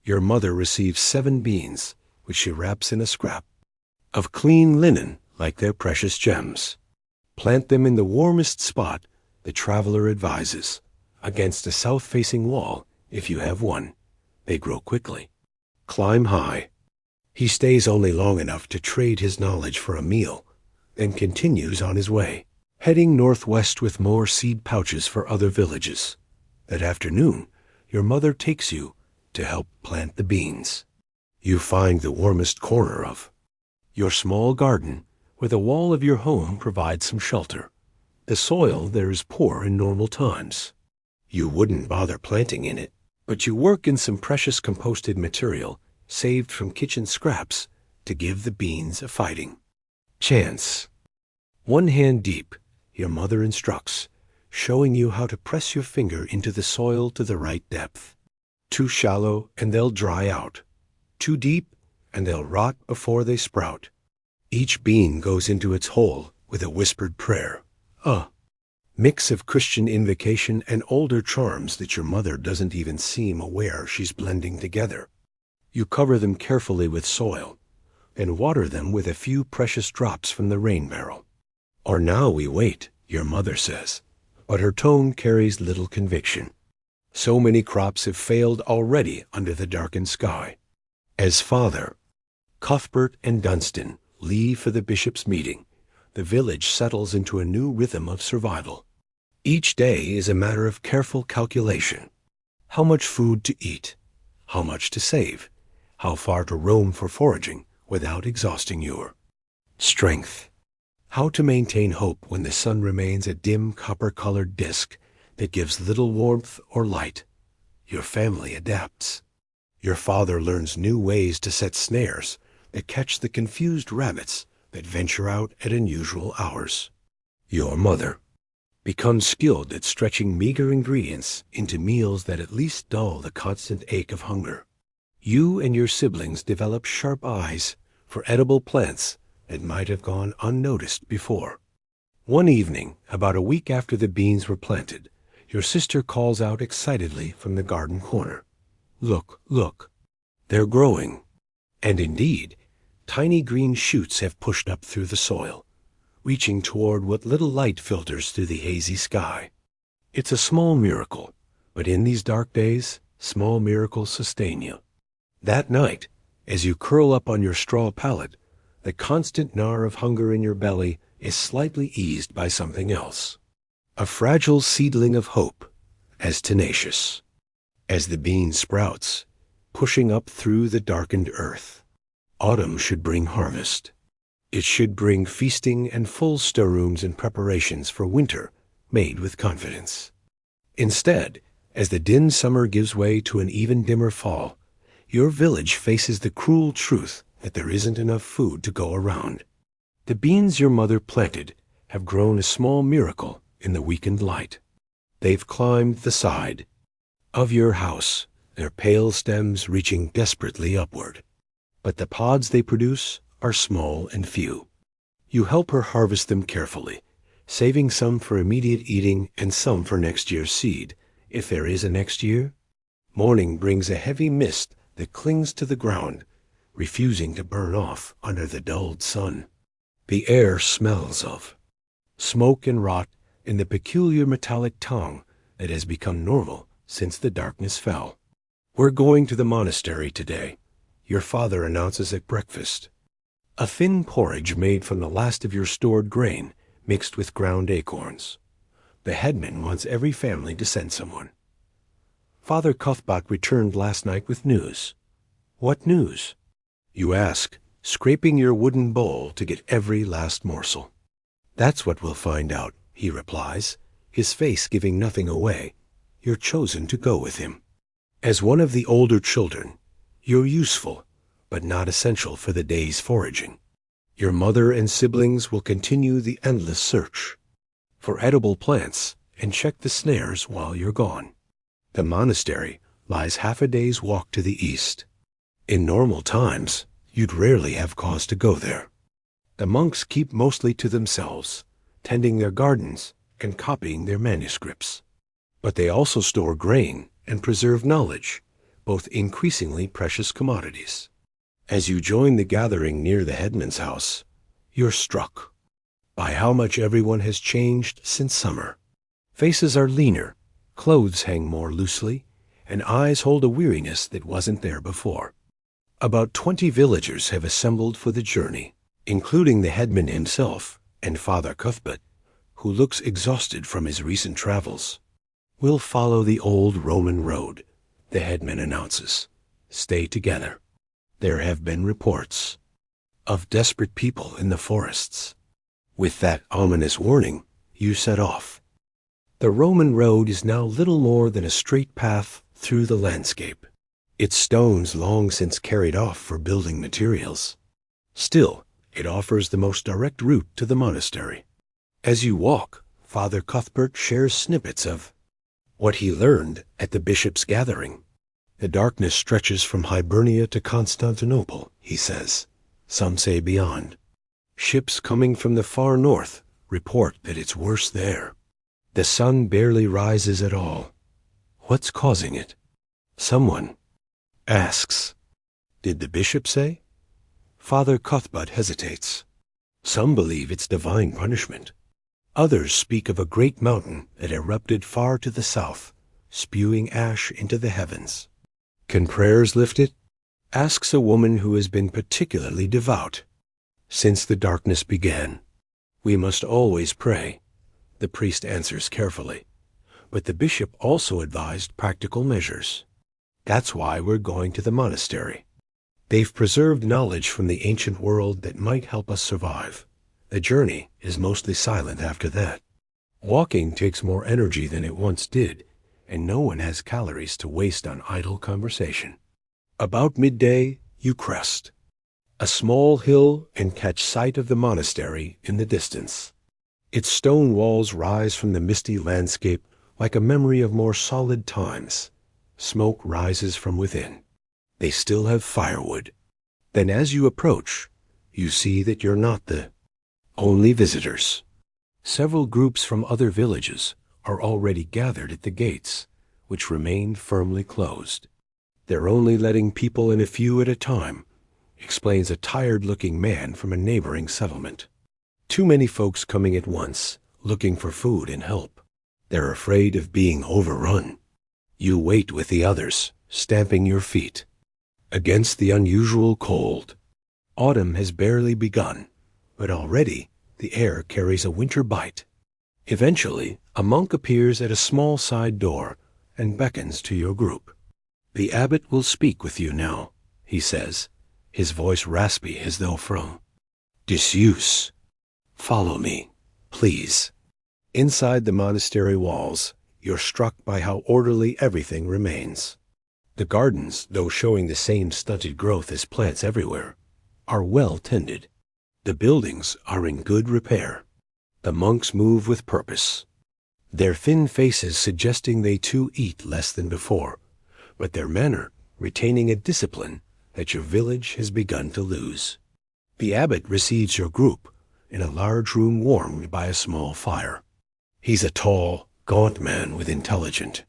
[SPEAKER 1] Your mother receives 7 beans, which she wraps in a scrap of clean linen like their precious gems. Plant them in the warmest spot, the traveler advises, against a south-facing wall, if you have one. They grow quickly. Climb high. He stays only long enough to trade his knowledge for a meal, then continues on his way, heading northwest with more seed pouches for other villages. That afternoon, your mother takes you to help plant the beans. You find the warmest corner of your small garden, where the wall of your home provides some shelter. The soil there is poor in normal times. You wouldn't bother planting in it, but you work in some precious composted material saved from kitchen scraps to give the beans a fighting chance. 1 hand deep, your mother instructs, showing you how to press your finger into the soil to the right depth. Too shallow and they'll dry out. Too deep and they'll rot before they sprout. Each bean goes into its hole with a whispered prayer, a mix of Christian invocation and older charms that your mother doesn't even seem aware she's blending together. You cover them carefully with soil and water them with a few precious drops from the rain barrel. Or now we wait, your mother says, but her tone carries little conviction. So many crops have failed already under the darkened sky. As Father Cuthbert and Dunstan leave for the bishop's meeting, the village settles into a new rhythm of survival. Each day is a matter of careful calculation. How much food to eat, how much to save, how far to roam for foraging without exhausting your strength. How to maintain hope when the sun remains a dim copper-colored disk that gives little warmth or light. Your family adapts. Your father learns new ways to set snares that catch the confused rabbits that venture out at unusual hours. Your mother becomes skilled at stretching meager ingredients into meals that at least dull the constant ache of hunger. You and your siblings develop sharp eyes for edible plants that might have gone unnoticed before. One evening, about a week after the beans were planted, your sister calls out excitedly from the garden corner, "Look, look, they're growing." And indeed, tiny green shoots have pushed up through the soil, reaching toward what little light filters through the hazy sky. It's a small miracle, but in these dark days, small miracles sustain you. That night, as you curl up on your straw pallet, the constant gnaw of hunger in your belly is slightly eased by something else. A fragile seedling of hope, as tenacious as the bean sprouts, pushing up through the darkened earth. Autumn should bring harvest. It should bring feasting and full storerooms and preparations for winter made with confidence. Instead, as the dim summer gives way to an even dimmer fall, your village faces the cruel truth that there isn't enough food to go around. The beans your mother planted have grown a small miracle in the weakened light. They've climbed the side of your house, their pale stems reaching desperately upward. But the pods they produce are small and few. You help her harvest them carefully, saving some for immediate eating and some for next year's seed, if there is a next year. Morning brings a heavy mist that clings to the ground, refusing to burn off under the dulled sun. The air smells of smoke and rot, and the peculiar metallic tongue that has become normal since the darkness fell. "We're going to the monastery today," your father announces at breakfast. A thin porridge made from the last of your stored grain, mixed with ground acorns. The headman wants every family to send someone. Father Cuthbert returned last night with news. What news? You ask, scraping your wooden bowl to get every last morsel. That's what we'll find out, he replies, his face giving nothing away. You're chosen to go with him. As one of the older children, you're useful, but not essential for the day's foraging. Your mother and siblings will continue the endless search for edible plants and check the snares while you're gone. The monastery lies half a day's walk to the east. In normal times, you'd rarely have cause to go there. The monks keep mostly to themselves, tending their gardens and copying their manuscripts. But they also store grain and preserve knowledge, both increasingly precious commodities. As you join the gathering near the headman's house, you're struck by how much everyone has changed since summer. Faces are leaner, clothes hang more loosely, and eyes hold a weariness that wasn't there before. About 20 villagers have assembled for the journey, including the headman himself and Father Cuthbert, who looks exhausted from his recent travels. We'll follow the old Roman road, the headman announces. Stay together. There have been reports of desperate people in the forests. With that ominous warning, you set off. The Roman road is now little more than a straight path through the landscape, its stones long since carried off for building materials. Still, it offers the most direct route to the monastery. As you walk, Father Cuthbert shares snippets of what he learned at the bishop's gathering. The darkness stretches from Hibernia to Constantinople, he says. Some say beyond. Ships coming from the far north report that it's worse there. The sun barely rises at all. What's causing it? Someone asks. Did the bishop say? Father Cuthbert hesitates. Some believe it's divine punishment. Others speak of a great mountain that erupted far to the south, spewing ash into the heavens. Can prayers lift it? Asks a woman who has been particularly devout since the darkness began. We must always pray, the priest answers carefully. But the bishop also advised practical measures. That's why we're going to the monastery. They've preserved knowledge from the ancient world that might help us survive. The journey is mostly silent after that. Walking takes more energy than it once did, and no one has calories to waste on idle conversation. About midday, you crest a small hill and catch sight of the monastery in the distance. Its stone walls rise from the misty landscape like a memory of more solid times. Smoke rises from within. They still have firewood. Then as you approach, you see that you're not the only visitors. Several groups from other villages are already gathered at the gates, which remain firmly closed. They're only letting people in a few at a time, explains a tired-looking man from a neighboring settlement. Too many folks coming at once, looking for food and help. They're afraid of being overrun. You wait with the others, stamping your feet against the unusual cold. Autumn has barely begun, but already the air carries a winter bite. Eventually, a monk appears at a small side door and beckons to your group. The abbot will speak with you now, he says, his voice raspy as though from disuse. Follow me, please. Inside the monastery walls, you're struck by how orderly everything remains. The gardens, though showing the same stunted growth as plants everywhere, are well tended. The buildings are in good repair. The monks move with purpose, their thin faces suggesting they too eat less than before, but their manner retaining a discipline that your village has begun to lose. The abbot receives your group in a large room warmed by a small fire. He's a tall, gaunt man with intelligent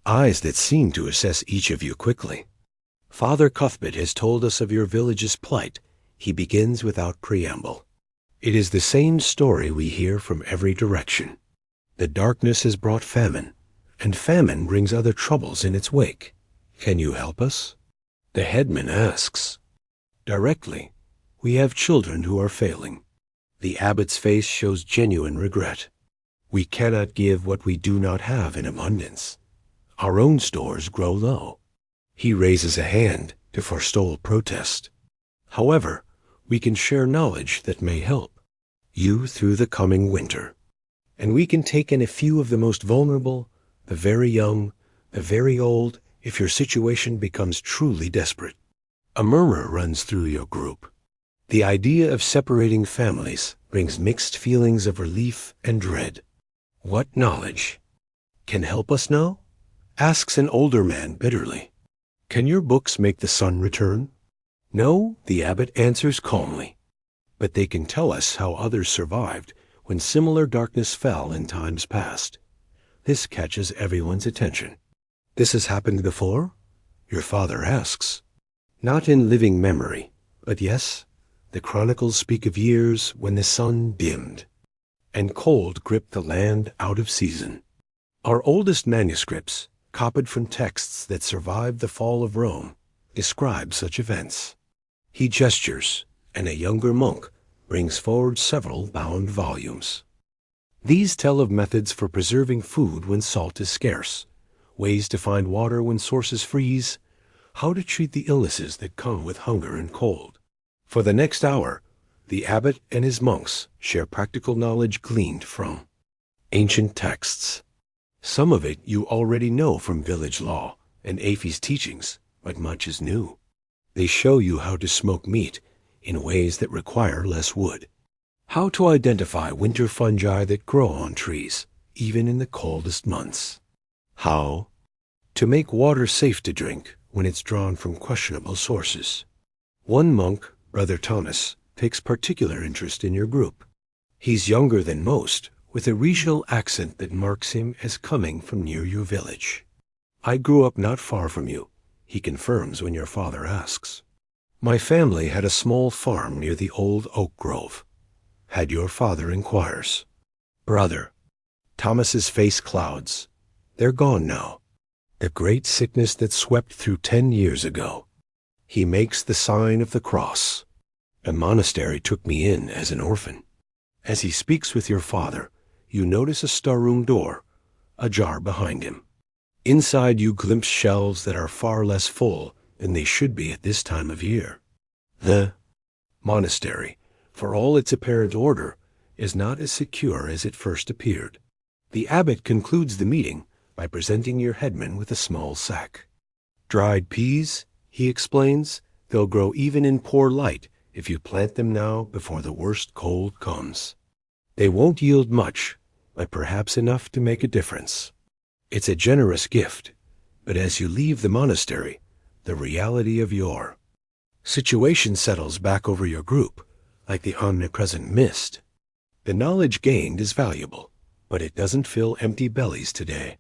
[SPEAKER 1] eyes that seem to assess each of you quickly. Father Cuthbert has told us of your village's plight. He begins without preamble. It is the same story we hear from every direction. The darkness has brought famine, and famine brings other troubles in its wake. Can you help us? The headman asks. Directly, we have children who are failing. The abbot's face shows genuine regret. We cannot give what we do not have in abundance. Our own stores grow low. He raises a hand to forestall protest. However, we can share knowledge that may help you through the coming winter. And we can take in a few of the most vulnerable, the very young, the very old, if your situation becomes truly desperate. A murmur runs through your group. The idea of separating families brings mixed feelings of relief and dread. What knowledge can help us now? Asks an older man bitterly. Can your books make the sun return? No, the abbot answers calmly. But they can tell us how others survived when similar darkness fell in times past. This catches everyone's attention. This has happened before? Your father asks. Not in living memory, but yes, the chronicles speak of years when the sun dimmed and cold gripped the land out of season. Our oldest manuscripts, copied from texts that survived the fall of Rome, describe such events. He gestures, and a younger monk brings forward several bound volumes. These tell of methods for preserving food when salt is scarce, ways to find water when sources freeze, how to treat the illnesses that come with hunger and cold. For the next hour, the abbot and his monks share practical knowledge gleaned from ancient texts. Some of it you already know from village law and Afi's teachings, but much is new. They show you how to smoke meat in ways that require less wood, how to identify winter fungi that grow on trees, even in the coldest months, how to make water safe to drink when it's drawn from questionable sources. One monk, Brother Thomas, takes particular interest in your group. He's younger than most, with a regional accent that marks him as coming from near your village. I grew up not far from you, he confirms when your father asks. My family had a small farm near the old oak grove. Had your father inquires. Brother, Thomas's face clouds. They're gone now. The great sickness that swept through 10 years ago. He makes the sign of the cross. A monastery took me in as an orphan. As he speaks with your father, you notice a storeroom door, ajar behind him. Inside you glimpse shelves that are far less full than they should be at this time of year. The monastery, for all its apparent order, is not as secure as it first appeared. The abbot concludes the meeting by presenting your headman with a small sack. Dried peas, he explains, they'll grow even in poor light if you plant them now before the worst cold comes. They won't yield much, but perhaps enough to make a difference. It's a generous gift, but as you leave the monastery, the reality of your situation settles back over your group, like the omnipresent mist. The knowledge gained is valuable, but it doesn't fill empty bellies today.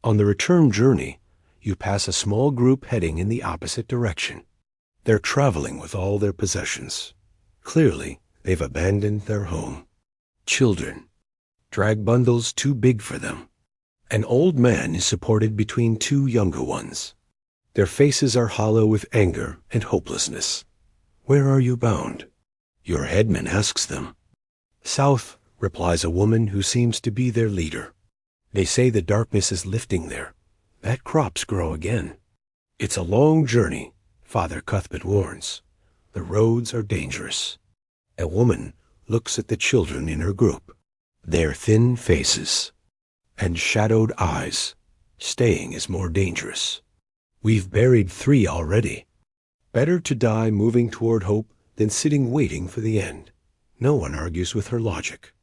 [SPEAKER 1] On the return journey, you pass a small group heading in the opposite direction. They're traveling with all their possessions. Clearly, they've abandoned their home. Children drag bundles too big for them. An old man is supported between two younger ones. Their faces are hollow with anger and hopelessness. Where are you bound? Your headman asks them. South, replies a woman who seems to be their leader. They say the darkness is lifting there, that crops grow again. It's a long journey, Father Cuthbert warns. The roads are dangerous. A woman looks at the children in her group. Their thin faces and shadowed eyes. Staying is more dangerous. We've buried 3 already. Better to die moving toward hope than sitting waiting for the end. No one argues with her logic.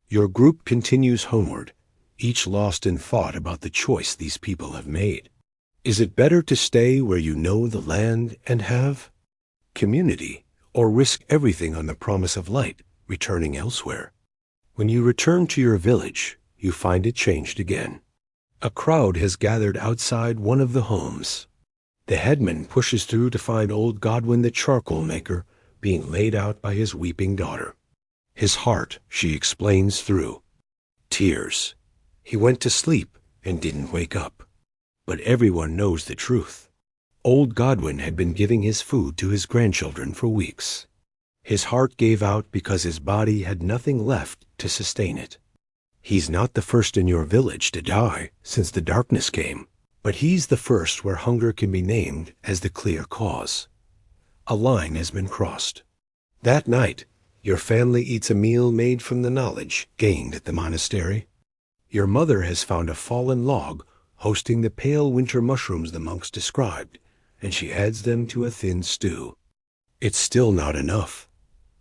[SPEAKER 1] Your group continues homeward, each lost in thought about the choice these people have made. Is it better to stay where you know the land and have community, or risk everything on the promise of light, returning elsewhere? When you return to your village, you find it changed again. A crowd has gathered outside one of the homes. The headman pushes through to find old Godwin the charcoal maker being laid out by his weeping daughter. His heart, she explains through tears. He went to sleep and didn't wake up. But everyone knows the truth. Old Godwin had been giving his food to his grandchildren for weeks. His heart gave out because his body had nothing left to sustain it. He's not the first in your village to die since the darkness came, but he's the first where hunger can be named as the clear cause. A line has been crossed. That night, your family eats a meal made from the knowledge gained at the monastery. Your mother has found a fallen log hosting the pale winter mushrooms the monks described, and she adds them to a thin stew. It's still not enough,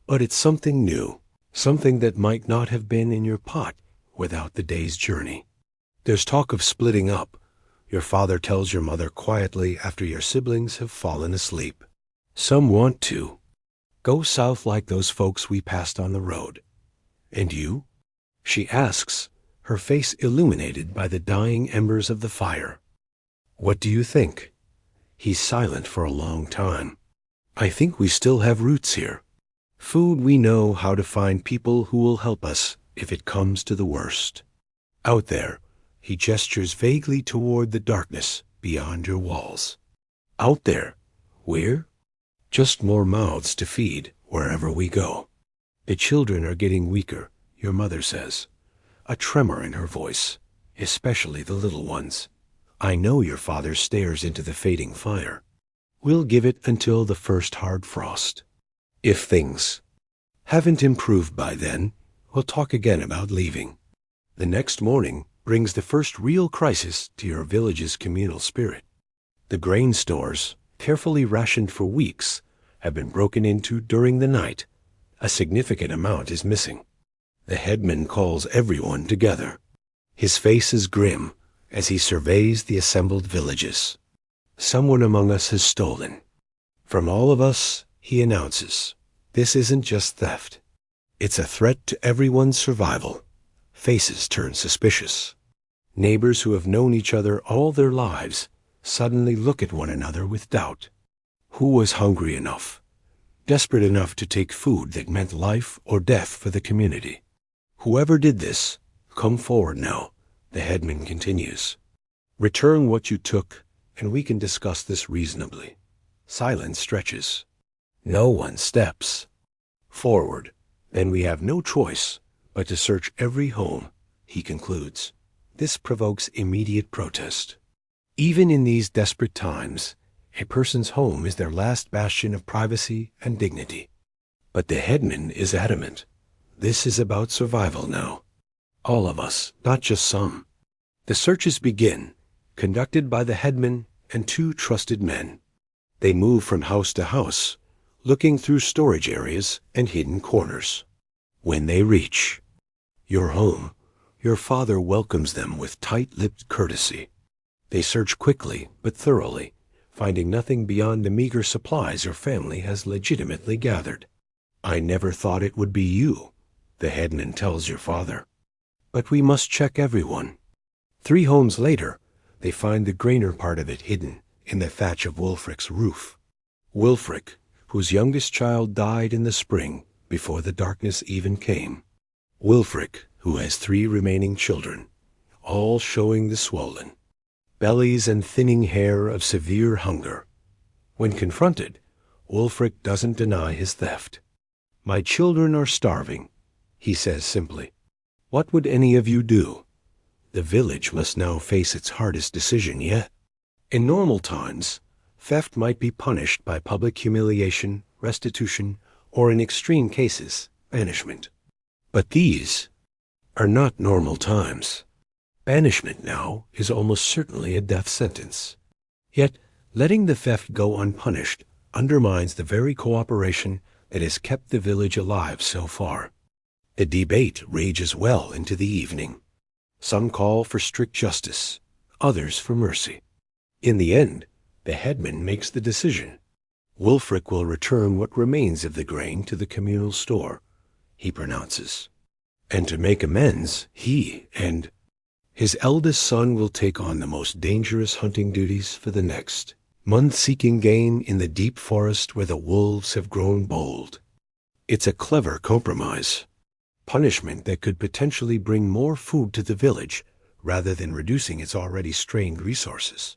[SPEAKER 1] but it's something new, something that might not have been in your pot without the day's journey. There's talk of splitting up. Your father tells your mother quietly after your siblings have fallen asleep. Some want to go south like those folks we passed on the road. And you? She asks, her face illuminated by the dying embers of the fire. What do you think? He's silent for a long time. I think we still have roots here. Food we know how to find people who will help us if it comes to the worst. Out there, he gestures vaguely toward the darkness beyond your walls. Out there, where? Just more mouths to feed wherever we go. The children are getting weaker, your mother says, a tremor in her voice, especially the little ones. I know your father stares into the fading fire. We'll give it until the first hard frost. If things haven't improved by then, we'll talk again about leaving. The next morning brings the first real crisis to your village's communal spirit. The grain stores, carefully rationed for weeks, have been broken into during the night. A significant amount is missing. The headman calls everyone together. His face is grim as he surveys the assembled villages. Someone among us has stolen. From all of us, he announces, this isn't just theft. It's a threat to everyone's survival. Faces turn suspicious. Neighbors who have known each other all their lives suddenly look at one another with doubt. Who was hungry enough, desperate enough to take food that meant life or death for the community? Whoever did this, come forward now, the headman continues. Return what you took, and we can discuss this reasonably. Silence stretches. No one steps forward. Then we have no choice but to search every home, he concludes. This provokes immediate protest. Even in these desperate times, a person's home is their last bastion of privacy and dignity. But the headman is adamant. This is about survival now. All of us, not just some. The searches begin, conducted by the headman and two trusted men. They move from house to house, looking through storage areas and hidden corners. When they reach your home, your father welcomes them with tight-lipped courtesy. They search quickly but thoroughly, finding nothing beyond the meager supplies your family has legitimately gathered. I never thought it would be you, the headman tells your father. But we must check everyone. 3 homes later, they find the grainer part of it hidden in the thatch of Wulfric's roof. Wulfric, whose youngest child died in the spring before the darkness even came. Wulfric, who has 3 remaining children, all showing the swollen bellies and thinning hair of severe hunger. When confronted, Wulfric doesn't deny his theft. My children are starving, he says simply. What would any of you do? The village must now face its hardest decision yet. In normal times, theft might be punished by public humiliation, restitution, or in extreme cases, banishment. But these are not normal times. Banishment now is almost certainly a death sentence. Yet, letting the theft go unpunished undermines the very cooperation that has kept the village alive so far. The debate rages well into the evening. Some call for strict justice, others for mercy. In the end, the headman makes the decision. Wulfric will return what remains of the grain to the communal store, he pronounces. And to make amends, he and his eldest son will take on the most dangerous hunting duties for the next month, seeking gain in the deep forest where the wolves have grown bold. It's a clever compromise. punishment that could potentially bring more food to the village rather than reducing its already strained resources.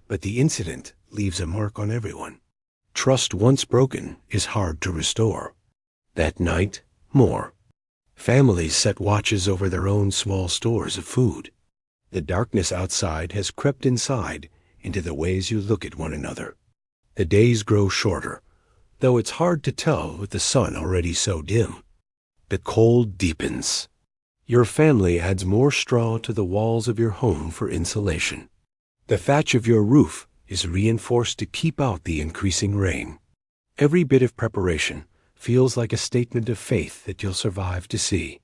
[SPEAKER 1] But the incident leaves a mark on everyone. Trust once broken is hard to restore. That night, more. Families set watches over their own small stores of food. The darkness outside has crept inside into the ways you look at one another. The days grow shorter, though it's hard to tell with the sun already so dim. The cold deepens. Your family adds more straw to the walls of your home for insulation. The thatch of your roof is reinforced to keep out the increasing rain. Every bit of preparation feels like a statement of faith that you'll survive to see.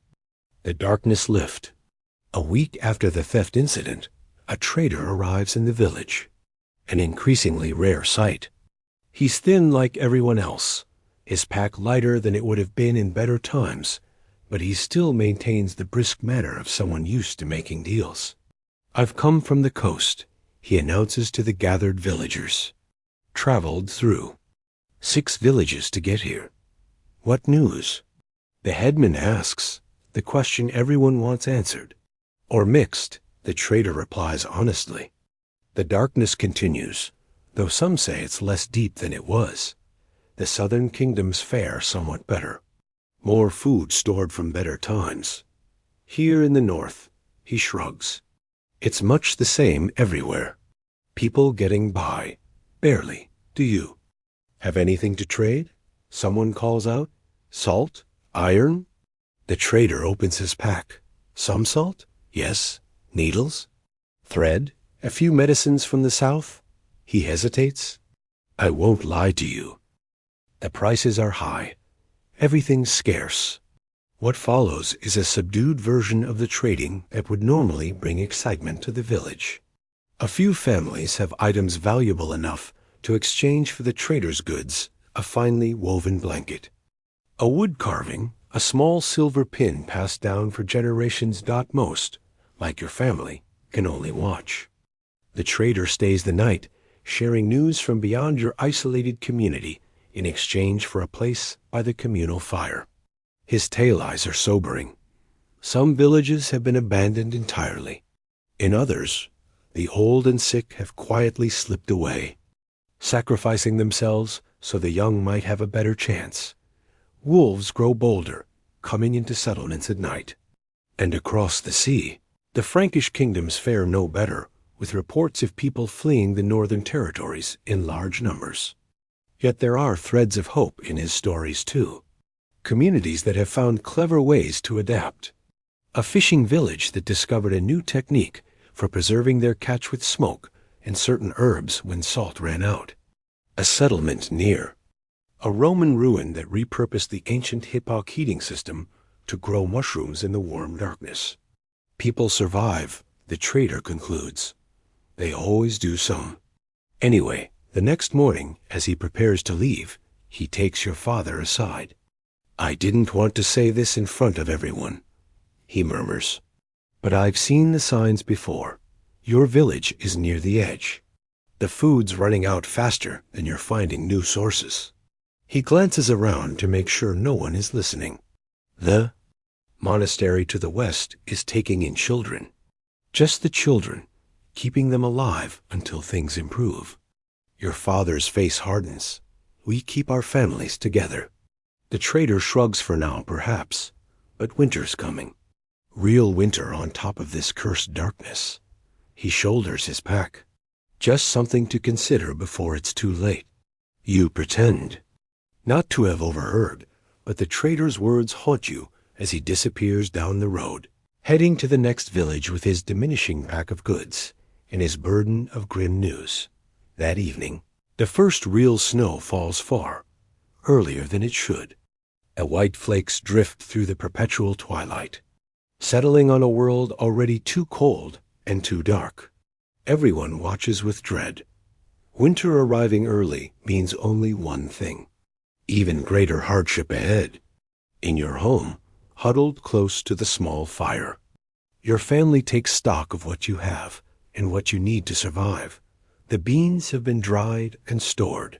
[SPEAKER 1] The darkness lifts. A week after the theft incident, a trader arrives in the village. An increasingly rare sight. He's thin like everyone else, his pack lighter than it would have been in better times, but he still maintains the brisk manner of someone used to making deals. "I've come from the coast," he announces to the gathered villagers. "Traveled through 6 villages to get here. What news?" The headman asks, the question everyone wants answered. "Or mixed," the trader replies honestly. The darkness continues, though some say it's less deep than it was. The southern kingdoms fare somewhat better. More food stored from better times. Here in the north, he shrugs. It's much the same everywhere. People getting by. Barely. Do you have anything to trade? Someone calls out. Salt? Iron? The trader opens his pack. Some salt? Yes. Needles? Thread? A few medicines from the south? He hesitates. I won't lie to you. The prices are high. Everything's scarce. What follows is a subdued version of the trading that would normally bring excitement to the village. A few families have items valuable enough to exchange for the trader's goods, a finely woven blanket. A wood carving, a small silver pin passed down for generations. Most, like your family, can only watch. The trader stays the night, sharing news from beyond your isolated community in exchange for a place by the communal fire. His tail eyes are sobering. Some villages have been abandoned entirely. In others, the old and sick have quietly slipped away, sacrificing themselves so the young might have a better chance. Wolves grow bolder, coming into settlements at night. And across the sea, the Frankish kingdoms fare no better, with reports of people fleeing the northern territories in large numbers. Yet there are threads of hope in his stories too. Communities that have found clever ways to adapt. A fishing village that discovered a new technique for preserving their catch with smoke and certain herbs when salt ran out. A settlement near. A Roman ruin that repurposed the ancient hip-hop heating system to grow mushrooms in the warm darkness. People survive, the trader concludes. They always do some. Anyway, the next morning, as he prepares to leave, he takes your father aside. I didn't want to say this in front of everyone, he murmurs. But I've seen the signs before. Your village is near the edge. The food's running out faster than you're finding new sources. He glances around to make sure no one is listening. The monastery to the west is taking in children. Just the children, keeping them alive until things improve. Your father's face hardens. We keep our families together. The trader shrugs for now, perhaps, but winter's coming. Real winter on top of this cursed darkness. He shoulders his pack. Just something to consider before it's too late. You pretend not to have overheard, but the trader's words haunt you as he disappears down the road, heading to the next village with his diminishing pack of goods and his burden of grim news. That evening, the first real snow falls far, earlier than it should. White flakes drift through the perpetual twilight, settling on a world already too cold and too dark. Everyone watches with dread. Winter arriving early means only one thing: even greater hardship ahead. In your home, huddled close to the small fire, your family takes stock of what you have and what you need to survive. The beans have been dried and stored,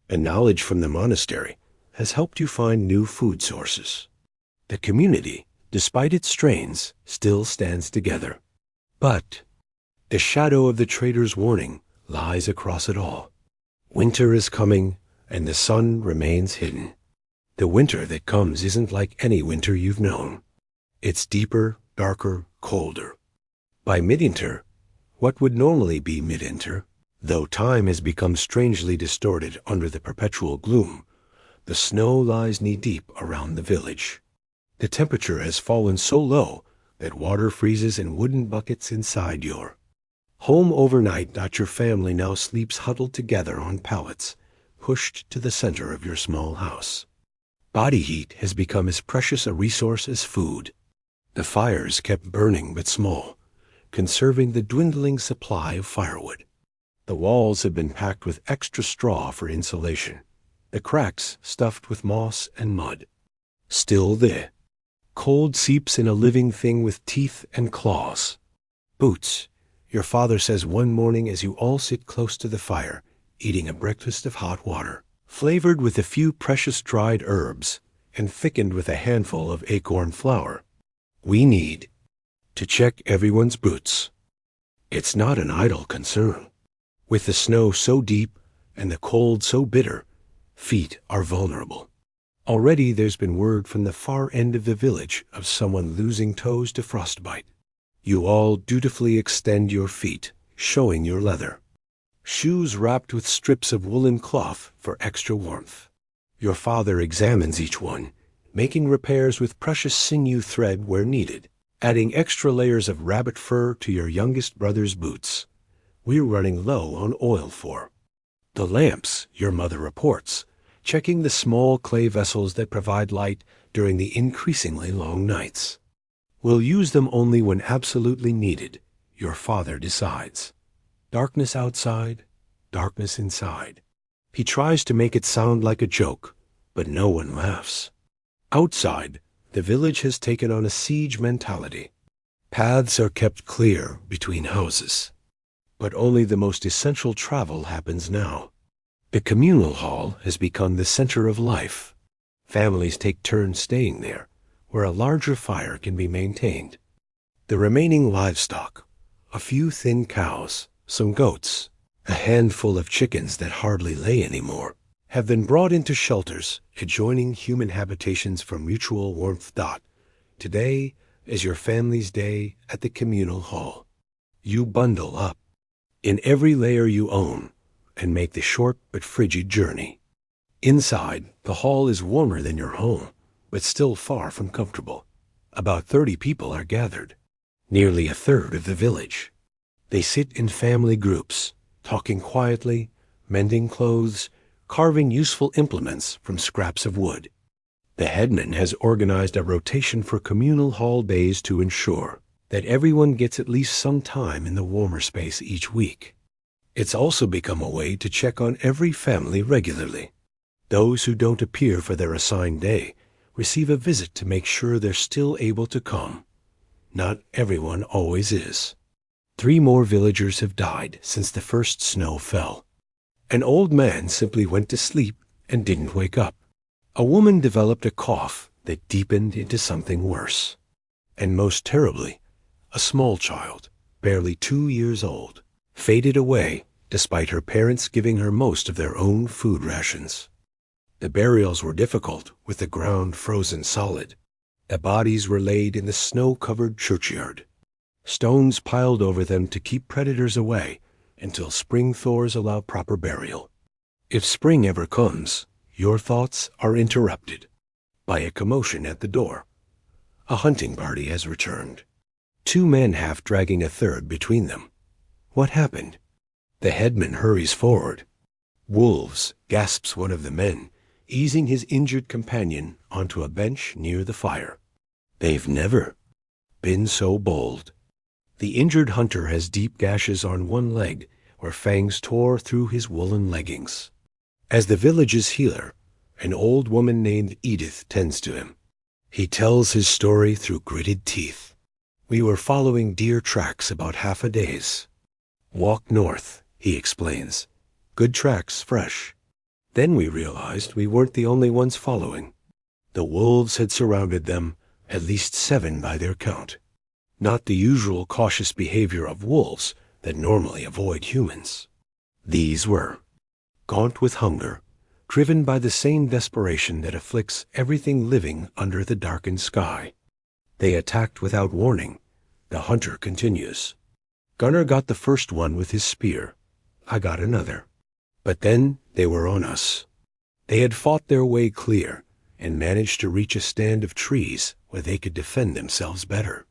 [SPEAKER 1] and knowledge from the monastery has helped you find new food sources. The community, despite its strains, still stands together. But the shadow of the trader's warning lies across it all. Winter is coming, and the sun remains hidden. The winter that comes isn't like any winter you've known. It's deeper, darker, colder. By midwinter, what would normally be midwinter, though time has become strangely distorted under the perpetual gloom, the snow lies knee-deep around the village. The temperature has fallen so low that water freezes in wooden buckets inside your home overnight. Your family now sleeps huddled together on pallets, pushed to the center of your small house. Body heat has become as precious a resource as food. The fires kept burning but small, conserving the dwindling supply of firewood. The walls have been packed with extra straw for insulation, the cracks stuffed with moss and mud. Still the cold seeps in a living thing with teeth and claws. Boots, your father says one morning as you all sit close to the fire, eating a breakfast of hot water, flavored with a few precious dried herbs and thickened with a handful of acorn flour. We need to check everyone's boots. It's not an idle concern. With the snow so deep and the cold so bitter, feet are vulnerable. Already there's been word from the far end of the village of someone losing toes to frostbite. You all dutifully extend your feet, showing your leather. Shoes wrapped with strips of woolen cloth for extra warmth. Your father examines each one, making repairs with precious sinew thread where needed, adding extra layers of rabbit fur to your youngest brother's boots. We're running low on oil for the lamps, your mother reports, checking the small clay vessels that provide light during the increasingly long nights. We'll use them only when absolutely needed, your father decides. Darkness outside, darkness inside. He tries to make it sound like a joke, but no one laughs. Outside, the village has taken on a siege mentality. Paths are kept clear between houses, but only the most essential travel happens now. The communal hall has become the center of life. Families take turns staying there, where a larger fire can be maintained. The remaining livestock, a few thin cows, some goats, a handful of chickens that hardly lay anymore, have been brought into shelters adjoining human habitations for mutual warmth. Today is your family's day at the communal hall. You bundle up in every layer you own and make the short but frigid journey. Inside, the hall is warmer than your home, but still far from comfortable. About 30 people are gathered, nearly a third of the village. They sit in family groups, talking quietly, mending clothes, carving useful implements from scraps of wood. The headman has organized a rotation for communal hall days to ensure that everyone gets at least some time in the warmer space each week. It's also become a way to check on every family regularly. Those who don't appear for their assigned day receive a visit to make sure they're still able to come. Not everyone always is. 3 more villagers have died since the first snow fell. An old man simply went to sleep and didn't wake up. A woman developed a cough that deepened into something worse. And most terribly, a small child, barely 2 years old, faded away despite her parents giving her most of their own food rations. The burials were difficult, with the ground frozen solid. The bodies were laid in the snow-covered churchyard, stones piled over them to keep predators away until spring thaws allow proper burial. If spring ever comes, your thoughts are interrupted by a commotion at the door. A hunting party has returned. 2 men half dragging a third between them. What happened? The headman hurries forward. Wolves, gasps one of the men, easing his injured companion onto a bench near the fire. They've never been so bold. The injured hunter has deep gashes on one leg where fangs tore through his woolen leggings. As the village's healer, an old woman named Edith tends to him. He tells his story through gritted teeth. We were following deer tracks about half a day's walk north, he explains. Good tracks, fresh. Then we realized we weren't the only ones following. The wolves had surrounded them, at least 7 by their count. Not the usual cautious behavior of wolves that normally avoid humans. These were gaunt with hunger, driven by the same desperation that afflicts everything living under the darkened sky. They attacked without warning. The hunter continues. Gunnar got the first one with his spear. I got another. But then they were on us. They had fought their way clear and managed to reach a stand of trees where they could defend themselves better.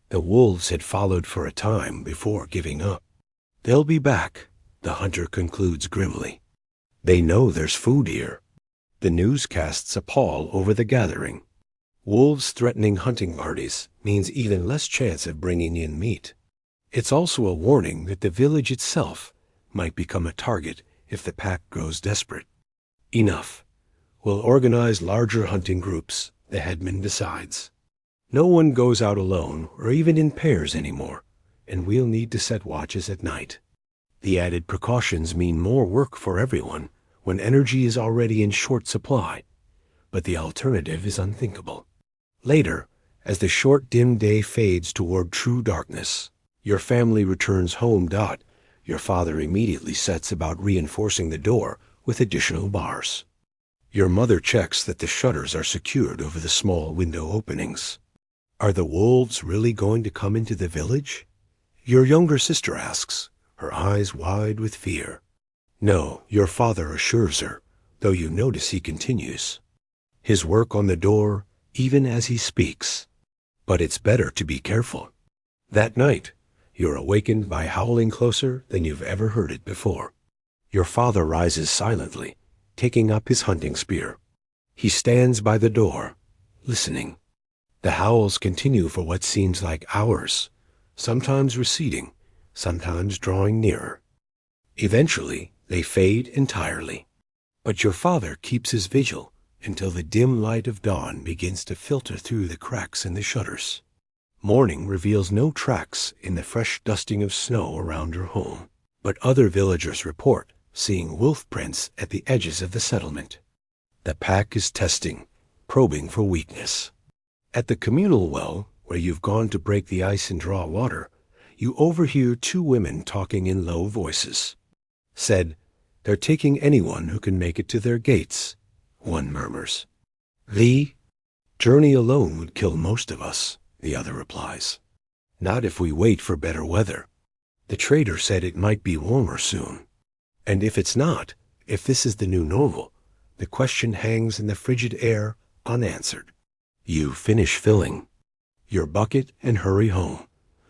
[SPEAKER 1] The wolves had followed for a time before giving up. They'll be back, the hunter concludes grimly. They know there's food here. The news casts a pall over the gathering. Wolves threatening hunting parties means even less chance of bringing in meat. It's also a warning that the village itself might become a target if the pack grows desperate. Enough. We'll organize larger hunting groups, the headman decides. No one goes out alone or even in pairs anymore, and we'll need to set watches at night. The added precautions mean more work for everyone when energy is already in short supply, but the alternative is unthinkable. Later, as the short dim day fades toward true darkness, your family returns home. Your father immediately sets about reinforcing the door with additional bars. Your mother checks that the shutters are secured over the small window openings. Are the wolves really going to come into the village? Your younger sister asks, her eyes wide with fear. No, your father assures her, though you notice he continues his work on the door even as he speaks. But it's better to be careful. That night, you're awakened by howling closer than you've ever heard it before. Your father rises silently, taking up his hunting spear. He stands by the door, listening. The howls continue for what seems like hours, sometimes receding, sometimes drawing nearer. Eventually, they fade entirely. But your father keeps his vigil until the dim light of dawn begins to filter through the cracks in the shutters. Morning reveals no tracks in the fresh dusting of snow around your home, but other villagers report seeing wolf prints at the edges of the settlement. The pack is testing, probing for weakness. At the communal well, where you've gone to break the ice and draw water, you overhear 2 women talking in low voices. Said, they're taking anyone who can make it to their gates, one murmurs. The journey alone would kill most of us, the other replies. Not if we wait for better weather. The trader said it might be warmer soon. And if it's not, if this is the new normal, the question hangs in the frigid air unanswered. You finish filling your bucket and hurry home,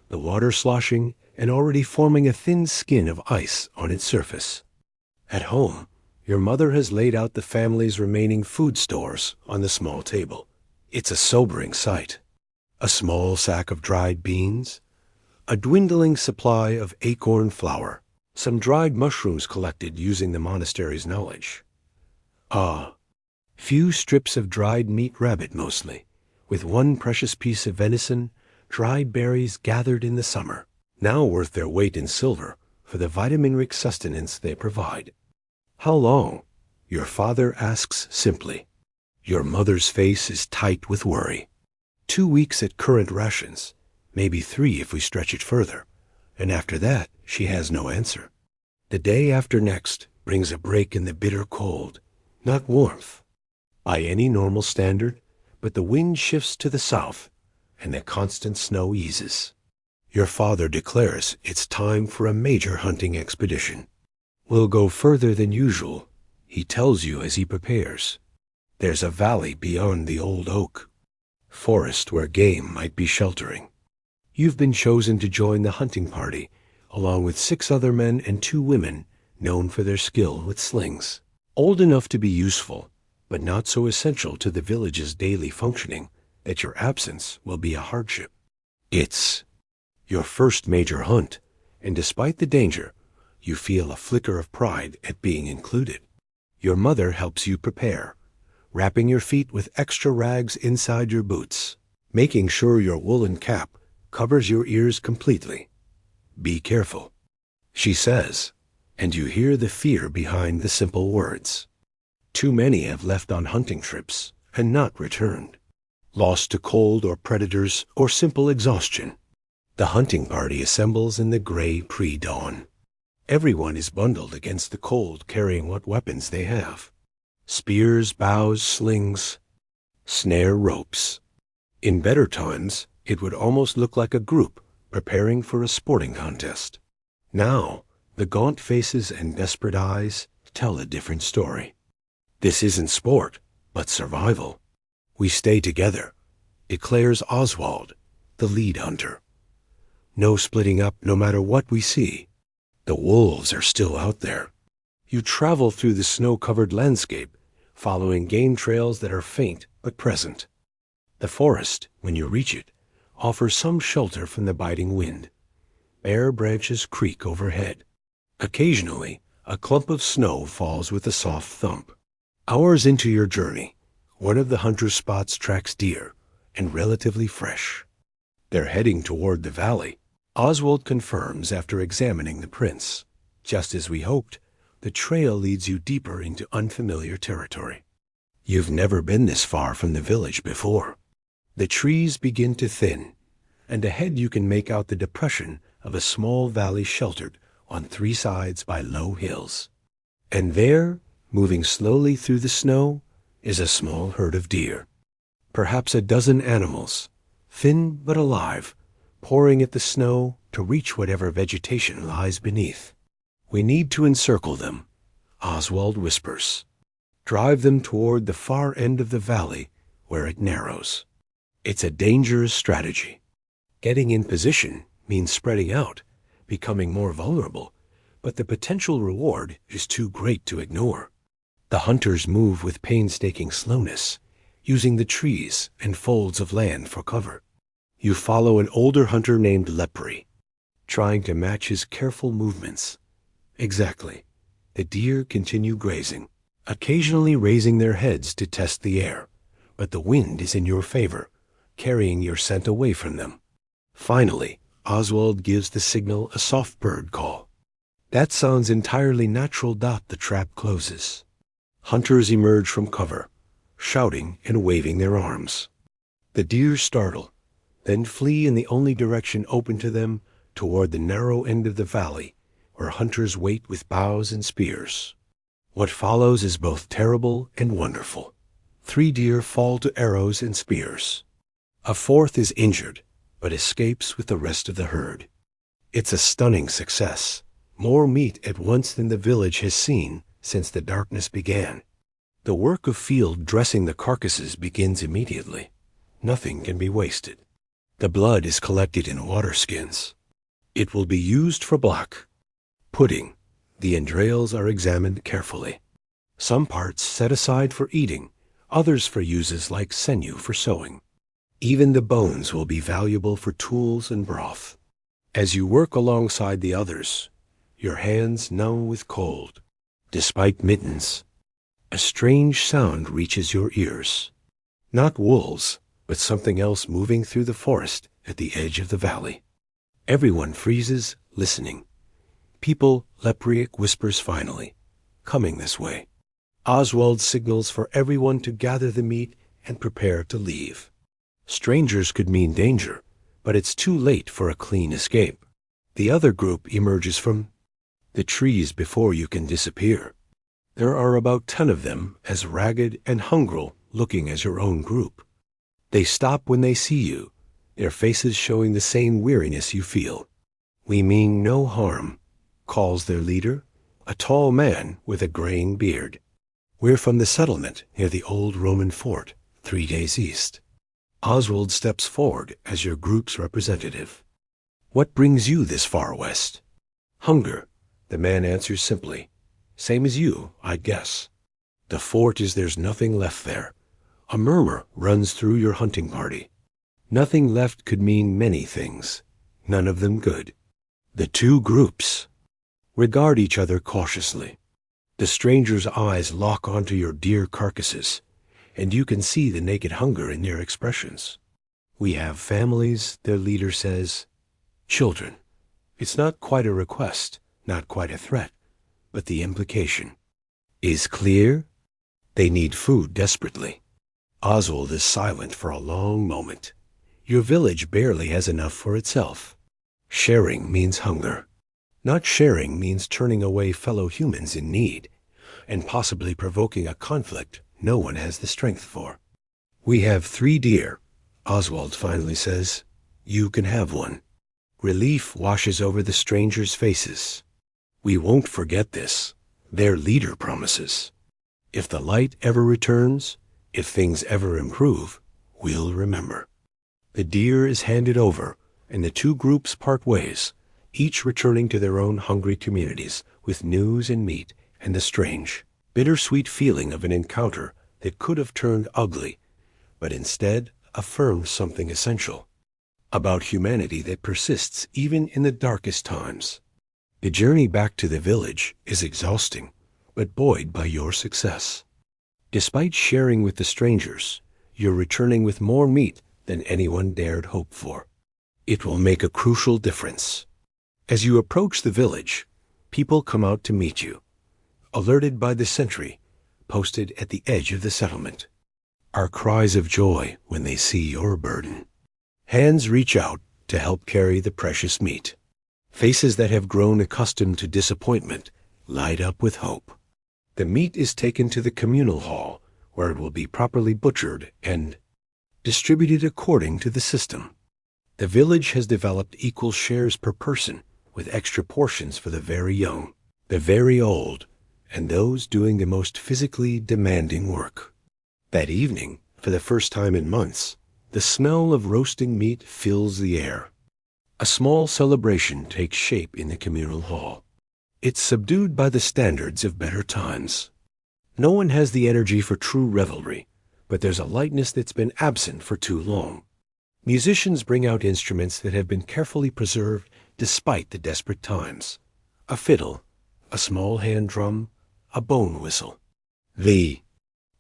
[SPEAKER 1] the water sloshing and already forming a thin skin of ice on its surface. At home, your mother has laid out the family's remaining food stores on the small table. It's a sobering sight. A small sack of dried beans, a dwindling supply of acorn flour, some dried mushrooms collected using the monastery's knowledge. Few strips of dried meat rabbit mostly, with one precious piece of venison, dried berries gathered in the summer, now worth their weight in silver for the vitamin-rich sustenance they provide. How long? Your father asks simply. Your mother's face is tight with worry. 2 weeks at current rations, maybe 3 if we stretch it further, and after that she has no answer. The day after next brings a break in the bitter cold, not warmth by any normal standard, but the wind shifts to the south, and the constant snow eases. Your father declares it's time for a major hunting expedition. We'll go further than usual, he tells you as he prepares. There's a valley beyond the old oak, forest where game might be sheltering. You've been chosen to join the hunting party, along with 6 other men and 2 women known for their skill with slings. Old enough to be useful, but not so essential to the village's daily functioning that your absence will be a hardship. It's your first major hunt, and despite the danger, you feel a flicker of pride at being included. Your mother helps you prepare, wrapping your feet with extra rags inside your boots, making sure your woolen cap covers your ears completely. Be careful, she says, and you hear the fear behind the simple words. Too many have left on hunting trips and not returned. lost to cold or predators or simple exhaustion. The hunting party assembles in the gray pre-dawn. Everyone is bundled against the cold, carrying what weapons they have: spears, bows, slings, snare ropes. In better times, it would almost look like a group preparing for a sporting contest. Now, the gaunt faces and desperate eyes tell a different story. This isn't sport, but survival. We stay together, declares Oswald, the lead hunter. No splitting up no matter what we see. The wolves are still out there. You travel through the snow-covered landscape, following game trails that are faint but present. The forest, when you reach it, offers some shelter from the biting wind. Bare branches creak overhead. Occasionally, a clump of snow falls with a soft thump. Hours into your journey, one of the hunter's spots tracks deer, and relatively fresh. They're heading toward the valley. Oswald confirms after examining the prints. Just as we hoped, the trail leads you deeper into unfamiliar territory. You've never been this far from the village before. The trees begin to thin, and ahead you can make out the depression of a small valley sheltered on three sides by low hills. And there, moving slowly through the snow, is a small herd of deer. Perhaps a dozen animals, thin but alive, pouring at the snow to reach whatever vegetation lies beneath. We need to encircle them, Oswald whispers. Drive them toward the far end of the valley where it narrows. It's a dangerous strategy. Getting in position means spreading out, becoming more vulnerable, but the potential reward is too great to ignore. The hunters move with painstaking slowness, using the trees and folds of land for cover. You follow an older hunter named Lepre, trying to match his careful movements. Exactly. The deer continue grazing, occasionally raising their heads to test the air, but the wind is in your favor, carrying your scent away from them. Finally, Oswald gives the signal a soft bird call. That sounds entirely natural. The trap closes. Hunters emerge from cover, shouting and waving their arms. The deer startle, then flee in the only direction open to them toward the narrow end of the valley, where hunters wait with bows and spears. What follows is both terrible and wonderful. 3 deer fall to arrows and spears. A 4th is injured, but escapes with the rest of the herd. It's a stunning success, more meat at once than the village has seen since the darkness began. The work of field dressing the carcasses begins immediately. Nothing can be wasted. The blood is collected in water skins. It will be used for black pudding. The entrails are examined carefully. Some parts set aside for eating, others for uses like sinew for sewing. Even the bones will be valuable for tools and broth. As you work alongside the others, your hands numb with cold. Despite mittens, a strange sound reaches your ears. Not wolves, but something else moving through the forest at the edge of the valley. Everyone freezes, listening. People, Lepre whispers finally, coming this way. Oswald signals for everyone to gather the meat and prepare to leave. Strangers could mean danger, but it's too late for a clean escape. The other group emerges from the trees before you can disappear. There are about 10 of them, as ragged and hungry looking as your own group. They stop when they see you, their faces showing the same weariness you feel. "We mean no harm," calls their leader, a tall man with a graying beard. "We're from the settlement near the old Roman fort, 3 days east." Oswald steps forward as your group's representative. "What brings you this far west?" "Hunger," the man answers simply. "Same as you, I'd guess." "The fort is there's nothing left there." A murmur runs through your hunting party. Nothing left could mean many things, none of them good. The 2 groups regard each other cautiously. The stranger's eyes lock onto your deer carcasses, and you can see the naked hunger in their expressions. "We have families," their leader says. "Children." It's not quite a request, not quite a threat, but the implication is clear. They need food desperately. Oswald is silent for a long moment. Your village barely has enough for itself. Sharing means hunger. Not sharing means turning away fellow humans in need, and possibly provoking a conflict no one has the strength for. We have 3 deer, Oswald finally says. You can have one. Relief washes over the strangers' faces. We won't forget this, their leader promises. If the light ever returns, if things ever improve, we'll remember. The deer is handed over, and the 2 groups part ways, each returning to their own hungry communities with news and meat and the strange, bittersweet feeling of an encounter that could have turned ugly, but instead affirmed something essential about humanity that persists even in the darkest times. The journey back to the village is exhausting, but buoyed by your success. Despite sharing with the strangers, you're returning with more meat than anyone dared hope for. It will make a crucial difference. As you approach the village, people come out to meet you, alerted by the sentry posted at the edge of the settlement. Our cries of joy when they see your burden. Hands reach out to help carry the precious meat. Faces that have grown accustomed to disappointment light up with hope. The meat is taken to the communal hall, where it will be properly butchered and distributed according to the system. The village has developed equal shares per person, with extra portions for the very young, the very old, and those doing the most physically demanding work. That evening, for the first time in months, the smell of roasting meat fills the air. A small celebration takes shape in the communal hall. It's subdued by the standards of better times. No one has the energy for true revelry, but there's a lightness that's been absent for too long. Musicians bring out instruments that have been carefully preserved despite the desperate times. A fiddle, a small hand drum, a bone whistle. The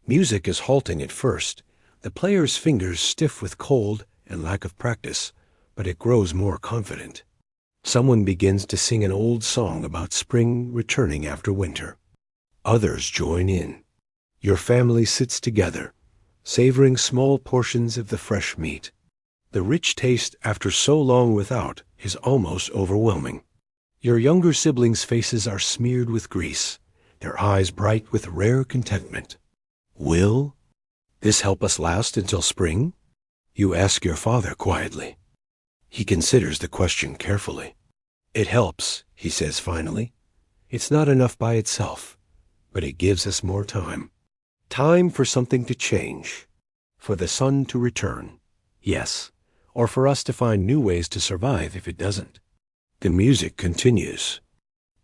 [SPEAKER 1] music is halting at first, the player's fingers stiff with cold and lack of practice, but it grows more confident. Someone begins to sing an old song about spring returning after winter. Others join in. Your family sits together, savoring small portions of the fresh meat. The rich taste after so long without is almost overwhelming. Your younger siblings' faces are smeared with grease, their eyes bright with rare contentment. Will this help us last until spring? You ask your father quietly. He considers the question carefully. It helps, he says finally. It's not enough by itself, but it gives us more time. Time for something to change, for the sun to return, yes, or for us to find new ways to survive if it doesn't. The music continues.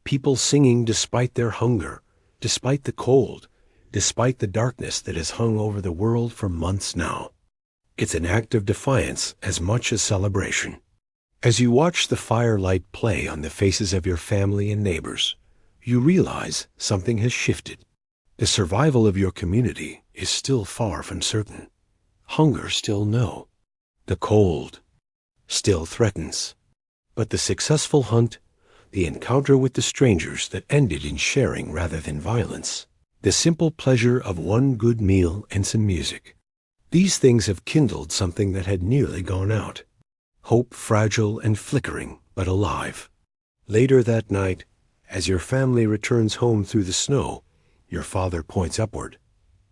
[SPEAKER 1] People singing despite their hunger, despite the cold, despite the darkness that has hung over the world for months now. It's an act of defiance as much as celebration. As you watch the firelight play on the faces of your family and neighbors, you realize something has shifted. The survival of your community is still far from certain. Hunger still no. The cold still threatens. But the successful hunt, the encounter with the strangers that ended in sharing rather than violence, the simple pleasure of one good meal and some music, these things have kindled something that had nearly gone out. Hope fragile and flickering, but alive. Later that night, as your family returns home through the snow, your father points upward.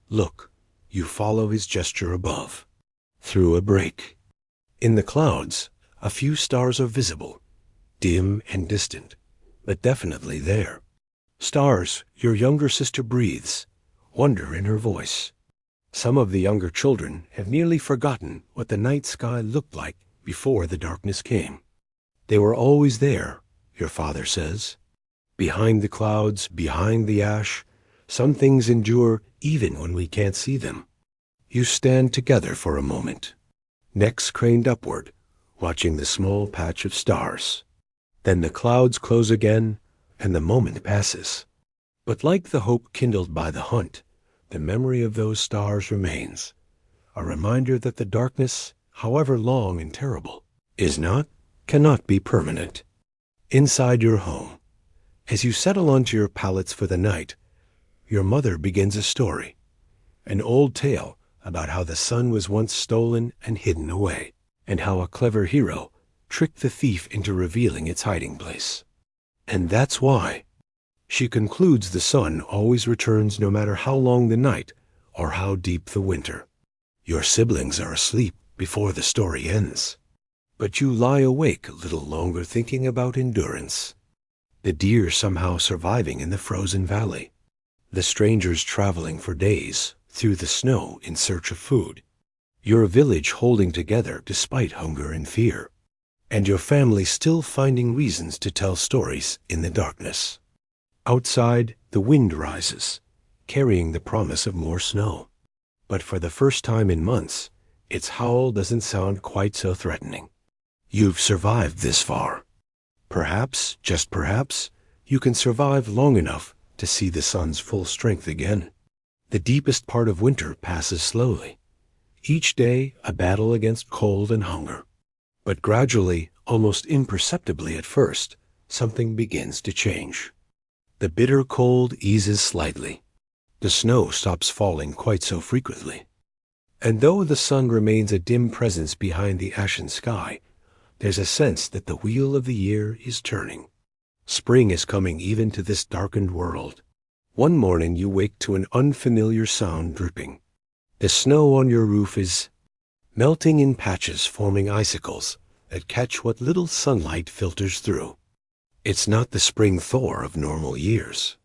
[SPEAKER 1] Look, you follow his gesture above. Through a break. In the clouds, a few stars are visible, dim and distant, but definitely there. Stars your younger sister breathes, wonder in her voice. Some of the younger children have nearly forgotten what the night sky looked like before the darkness came. They were always there, your father says. Behind the clouds, behind the ash, some things endure even when we can't see them. You stand together for a moment, necks craned upward, watching the small patch of stars. Then the clouds close again, and the moment passes. But like the hope kindled by the hunt, the memory of those stars remains, a reminder that the darkness, however long and terrible, cannot be permanent. Inside your home, as you settle onto your pallets for the night, your mother begins a story, an old tale about how the sun was once stolen and hidden away, and how a clever hero tricked the thief into revealing its hiding place. And that's why. She concludes the sun always returns no matter how long the night or how deep the winter. Your siblings are asleep before the story ends, but you lie awake a little longer thinking about endurance. The deer somehow surviving in the frozen valley. The strangers traveling for days through the snow in search of food. Your village holding together despite hunger and fear. And your family still finding reasons to tell stories in the darkness. Outside, the wind rises, carrying the promise of more snow. But for the first time in months, its howl doesn't sound quite so threatening. You've survived this far. Perhaps, just perhaps, you can survive long enough to see the sun's full strength again. The deepest part of winter passes slowly. Each day, a battle against cold and hunger. But gradually, almost imperceptibly at first, something begins to change. The bitter cold eases slightly. The snow stops falling quite so frequently. And though the sun remains a dim presence behind the ashen sky, there's a sense that the wheel of the year is turning. Spring is coming even to this darkened world. One morning you wake to an unfamiliar sound dripping. The snow on your roof is melting in patches, forming icicles that catch what little sunlight filters through. It's not the spring thaw of normal years.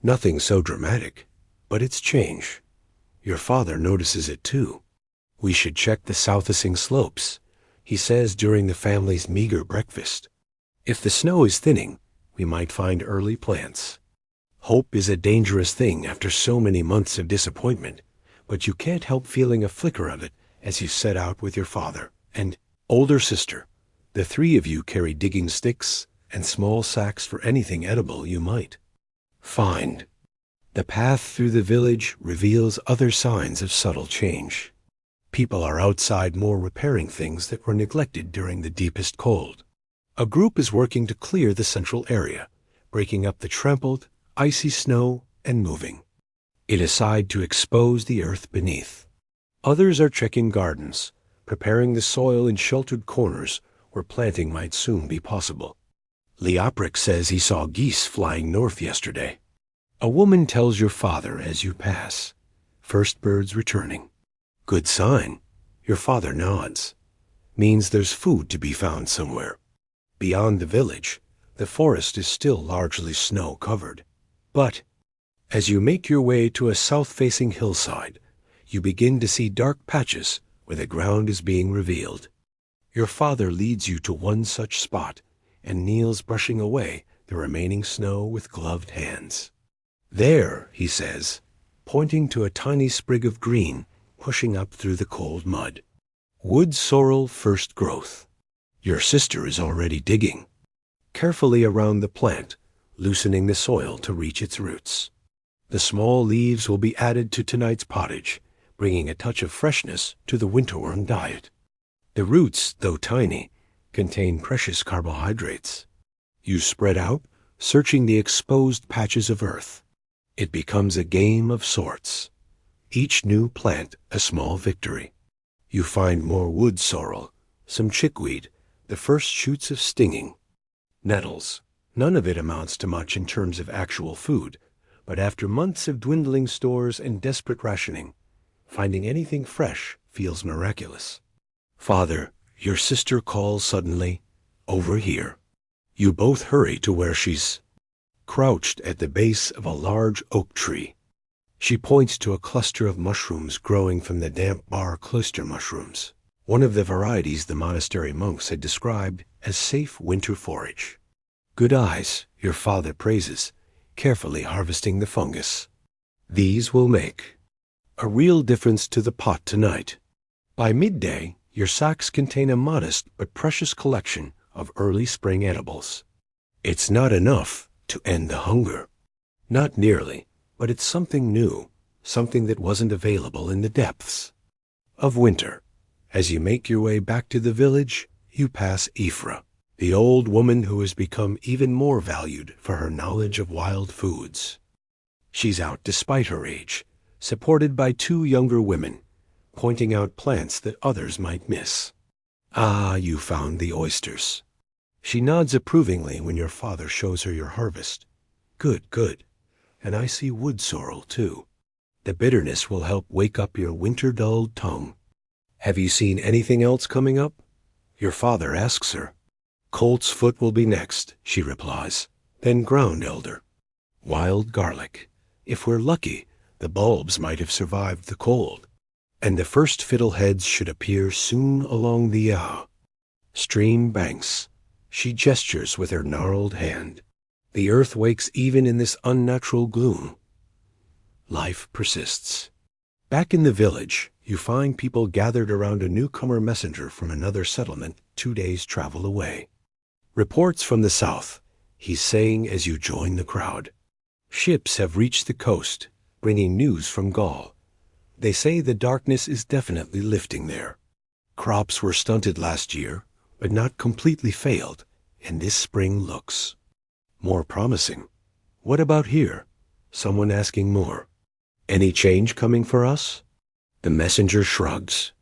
[SPEAKER 1] Nothing so dramatic, but it's change. Your father notices it too. We should check the southacing slopes, he says during the family's meager breakfast. If the snow is thinning, we might find early plants. Hope is a dangerous thing after so many months of disappointment, but you can't help feeling a flicker of it as you set out with your father and older sister. The three of you carry digging sticks and small sacks for anything edible you might find. The path through the village reveals other signs of subtle change. People are outside more repairing things that were neglected during the deepest cold. A group is working to clear the central area, breaking up the trampled, icy snow and moving it aside to expose the earth beneath. Others are checking gardens, preparing the soil in sheltered corners where planting might soon be possible. Leopric says he saw geese flying north yesterday. A woman tells your father as you pass. First birds returning. Good sign. Your father nods. Means there's food to be found somewhere. Beyond the village, the forest is still largely snow-covered. But as you make your way to a south-facing hillside, you begin to see dark patches where the ground is being revealed. Your father leads you to one such spot and kneels brushing away the remaining snow with gloved hands. There, he says, pointing to a tiny sprig of green pushing up through the cold mud. Wood sorrel first growth. Your sister is already digging, carefully around the plant, loosening the soil to reach its roots. The small leaves will be added to tonight's pottage, bringing a touch of freshness to the winterworm diet. The roots, though tiny, contain precious carbohydrates. You spread out, searching the exposed patches of earth. It becomes a game of sorts. Each new plant a small victory. You find more wood sorrel, some chickweed, the first shoots of stinging. Nettles. None of it amounts to much in terms of actual food, but after months of dwindling stores and desperate rationing, finding anything fresh feels miraculous. Father, your sister calls suddenly, over here. You both hurry to where she's crouched at the base of a large oak tree. She points to a cluster of mushrooms growing from the damp bar cloister mushrooms, one of the varieties the monastery monks had described as safe winter forage. Good eyes, your father praises, carefully harvesting the fungus. These will make a real difference to the pot tonight. By midday, your sacks contain a modest but precious collection of early spring edibles. It's not enough to end the hunger. Not nearly, but it's something new, something that wasn't available in the depths of winter. As you make your way back to the village, you pass Ephra, the old woman who has become even more valued for her knowledge of wild foods. She's out despite her age, supported by two younger women, pointing out plants that others might miss. Ah, you found the oysters. She nods approvingly when your father shows her your harvest. Good, good. And I see wood sorrel, too. The bitterness will help wake up your winter-dulled tongue. Have you seen anything else coming up? Your father asks her. Colt's foot will be next, she replies. Then ground elder. Wild garlic. If we're lucky, the bulbs might have survived the cold. And the first fiddleheads should appear soon along the stream banks. She gestures with her gnarled hand. The earth wakes even in this unnatural gloom. Life persists. Back in the village, you find people gathered around a newcomer messenger from another settlement 2 days' travel away. Reports from the south, he's saying as you join the crowd. Ships have reached the coast, bringing news from Gaul. They say the darkness is definitely lifting there. Crops were stunted last year, but not completely failed, and this spring looks more promising. What about here? Someone asking more. Any change coming for us? The messenger shrugs.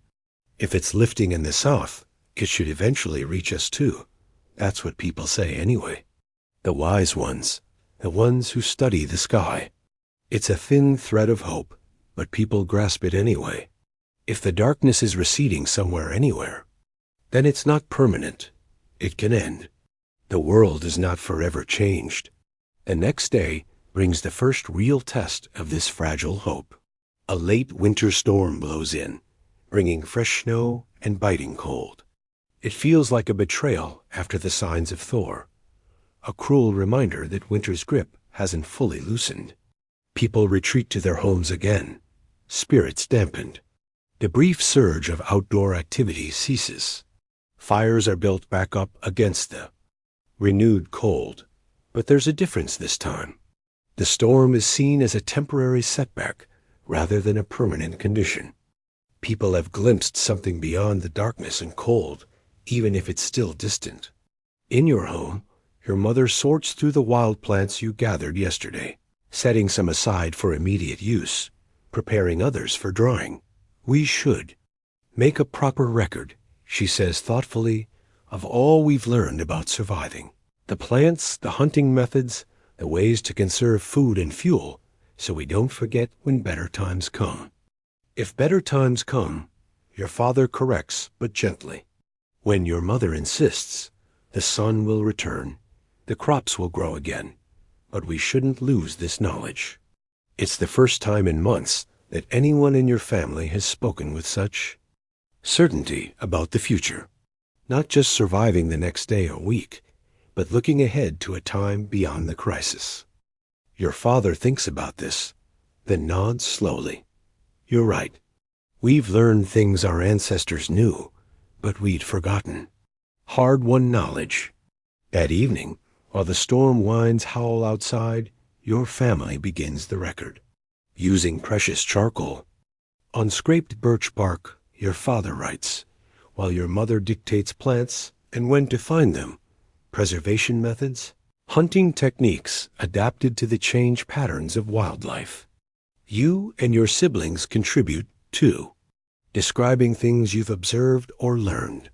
[SPEAKER 1] If it's lifting in the south, it should eventually reach us too. That's what people say anyway. The wise ones, the ones who study the sky. It's a thin thread of hope, but people grasp it anyway. If the darkness is receding somewhere anywhere, then it's not permanent. It can end. The world is not forever changed. The next day brings the first real test of this fragile hope. A late winter storm blows in, bringing fresh snow and biting cold. It feels like a betrayal after the signs of Thor, a cruel reminder that winter's grip hasn't fully loosened. People retreat to their homes again, spirits dampened. The brief surge of outdoor activity ceases. Fires are built back up against the renewed cold, but there's a difference this time. The storm is seen as a temporary setback rather than a permanent condition. People have glimpsed something beyond the darkness and cold, even if it's still distant. In your home, your mother sorts through the wild plants you gathered yesterday, setting some aside for immediate use, preparing others for drawing. We should make a proper record, she says thoughtfully, of all we've learned about surviving. The plants, the hunting methods, the ways to conserve food and fuel, so we don't forget when better times come. If better times come, your father corrects, but gently. When your mother insists, the sun will return, the crops will grow again, but we shouldn't lose this knowledge. It's the first time in months that anyone in your family has spoken with such certainty about the future, not just surviving the next day or week, but looking ahead to a time beyond the crisis. Your father thinks about this, then nods slowly. You're right. We've learned things our ancestors knew, but we'd forgotten. Hard-won knowledge. That evening, while the storm winds howl outside, your family begins the record. Using precious charcoal. On scraped birch bark, your father writes, while your mother dictates plants and when to find them, preservation methods, hunting techniques adapted to the changed patterns of wildlife. You and your siblings contribute, too, describing things you've observed or learned.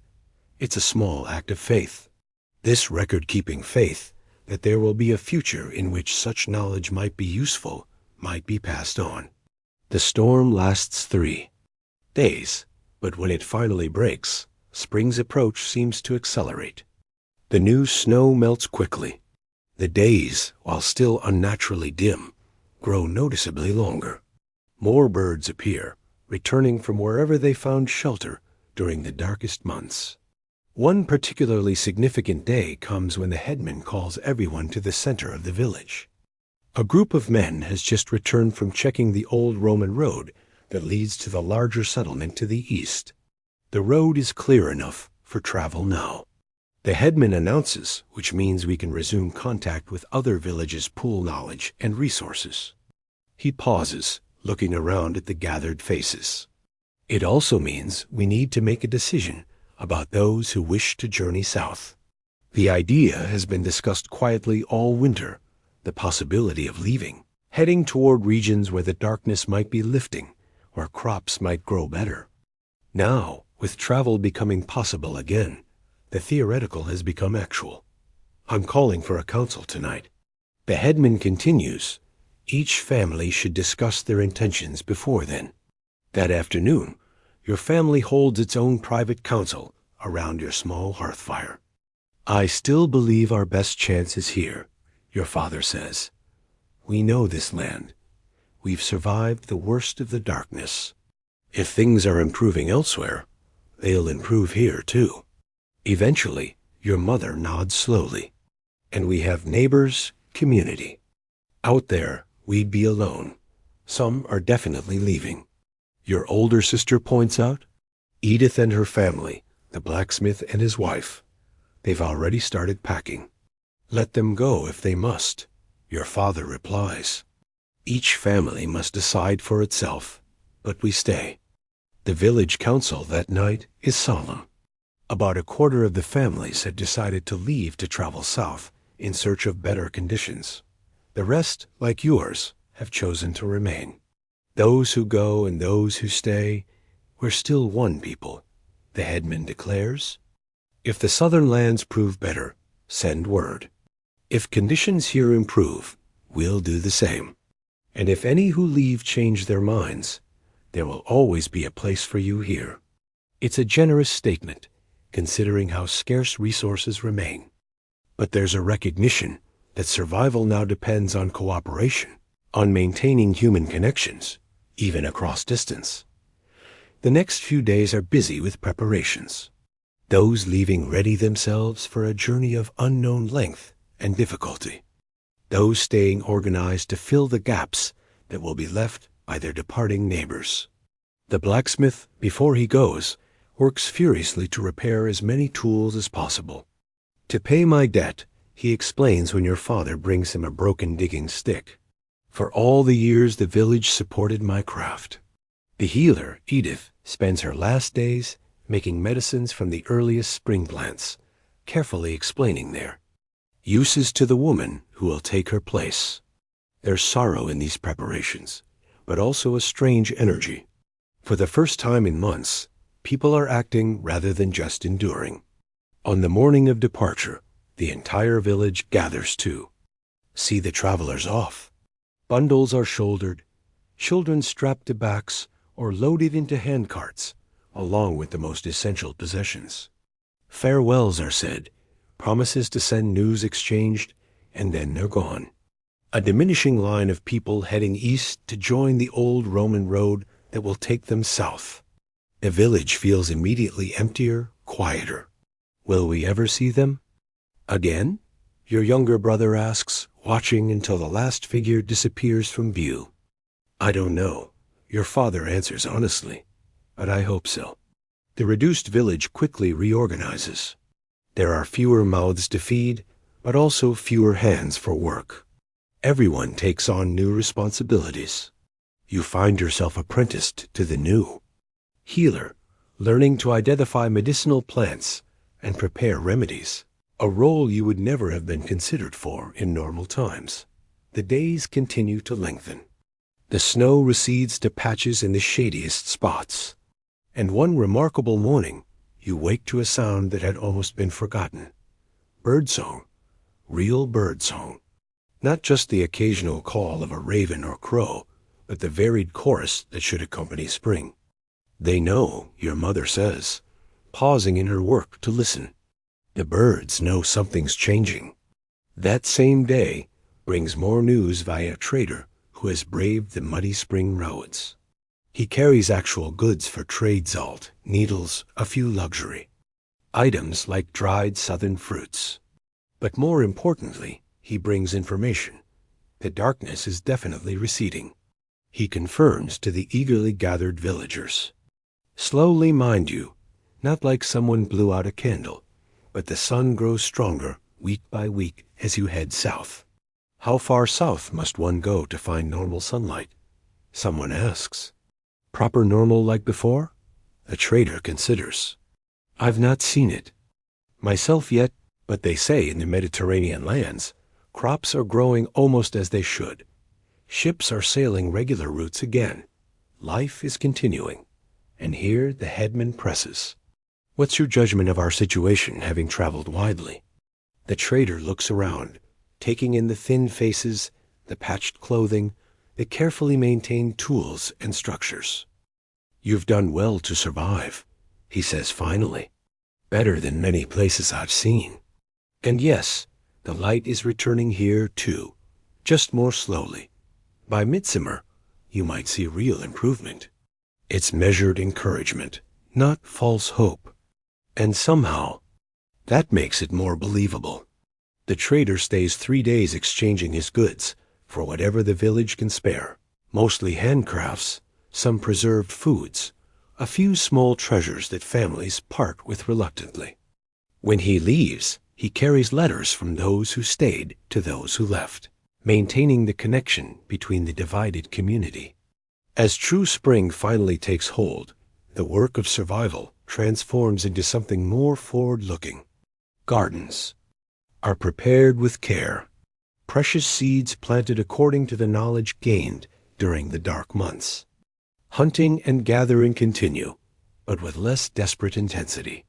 [SPEAKER 1] It's a small act of faith. This record-keeping faith that there will be a future in which such knowledge might be useful, might be passed on. The storm lasts 3 days, but when it finally breaks, spring's approach seems to accelerate. The new snow melts quickly. The days, while still unnaturally dim, grow noticeably longer. More birds appear, returning from wherever they found shelter during the darkest months. One particularly significant day comes when the headman calls everyone to the center of the village. A group of men has just returned from checking the old Roman road that leads to the larger settlement to the east. The road is clear enough for travel now. The headman announces, which means we can resume contact with other villages' pool knowledge and resources. He pauses, looking around at the gathered faces. It also means we need to make a decision about those who wish to journey south. The idea has been discussed quietly all winter, the possibility of leaving, heading toward regions where the darkness might be lifting, where crops might grow better. Now, with travel becoming possible again, the theoretical has become actual. I'm calling for a council tonight. The headman continues. Each family should discuss their intentions before then. That afternoon, your family holds its own private council around your small hearth fire. I still believe our best chance is here, your father says. We know this land. We've survived the worst of the darkness. If things are improving elsewhere, they'll improve here too. Eventually, your mother nods slowly. And we have neighbors, community. Out there, we'd be alone. Some are definitely leaving. Your older sister points out, Edith and her family, the blacksmith and his wife. They've already started packing. Let them go if they must, your father replies. Each family must decide for itself, but we stay. The village council that night is solemn. About a quarter of the families had decided to leave to travel south in search of better conditions. The rest, like yours, have chosen to remain. Those who go and those who stay, we're still one people, the headman declares. If the southern lands prove better, send word. If conditions here improve, we'll do the same. And if any who leave change their minds, there will always be a place for you here. It's a generous statement, considering how scarce resources remain. But there's a recognition that survival now depends on cooperation, on maintaining human connections, even across distance. The next few days are busy with preparations. Those leaving ready themselves for a journey of unknown length and difficulty. Those staying organized to fill the gaps that will be left by their departing neighbors. The blacksmith, before he goes, works furiously to repair as many tools as possible. To pay my debt, he explains when your father brings him a broken digging stick. For all the years the village supported my craft. The healer, Edith, spends her last days making medicines from the earliest spring plants, carefully explaining their uses to the woman who will take her place. There's sorrow in these preparations, but also a strange energy. For the first time in months, people are acting rather than just enduring. On the morning of departure, the entire village gathers too. See the travelers off. Bundles are shouldered, children strapped to backs or loaded into handcarts, along with the most essential possessions. Farewells are said, promises to send news exchanged, and then they're gone. A diminishing line of people heading east to join the old Roman road that will take them south. The village feels immediately emptier, quieter. Will we ever see them again? Your younger brother asks, watching until the last figure disappears from view. I don't know, your father answers honestly, but I hope so. The reduced village quickly reorganizes. There are fewer mouths to feed, but also fewer hands for work. Everyone takes on new responsibilities. You find yourself apprenticed to the new. Healer, learning to identify medicinal plants and prepare remedies, a role you would never have been considered for in normal times. The days continue to lengthen. The snow recedes to patches in the shadiest spots. And one remarkable morning, you wake to a sound that had almost been forgotten. Birdsong. Real birdsong. Not just the occasional call of a raven or crow, but the varied chorus that should accompany spring. They know, your mother says, pausing in her work to listen. The birds know something's changing. That same day brings more news via a trader who has braved the muddy spring roads. He carries actual goods for trade salt, needles, a few luxury items like dried southern fruits. But more importantly, he brings information. The darkness is definitely receding. He confirms to the eagerly gathered villagers. Slowly, mind you, not like someone blew out a candle, but the sun grows stronger week by week as you head south. How far south must one go to find normal sunlight? Someone asks. Proper normal like before? A trader considers. I've not seen it myself yet, but they say in the Mediterranean lands, crops are growing almost as they should. Ships are sailing regular routes again. Life is continuing, and here the headman presses. What's your judgment of our situation, having traveled widely? The trader looks around, taking in the thin faces, the patched clothing, the carefully maintained tools and structures. You've done well to survive, he says finally. Better than many places I've seen. And yes, the light is returning here too, just more slowly. By midsummer, you might see real improvement. It's measured encouragement, not false hope. And somehow, that makes it more believable. The trader stays 3 days exchanging his goods for whatever the village can spare, mostly handcrafts, some preserved foods, a few small treasures that families part with reluctantly. When he leaves, he carries letters from those who stayed to those who left, maintaining the connection between the divided community. As true spring finally takes hold, the work of survival transforms into something more forward-looking. Gardens are prepared with care, precious seeds planted according to the knowledge gained during the dark months. Hunting and gathering continue, but with less desperate intensity.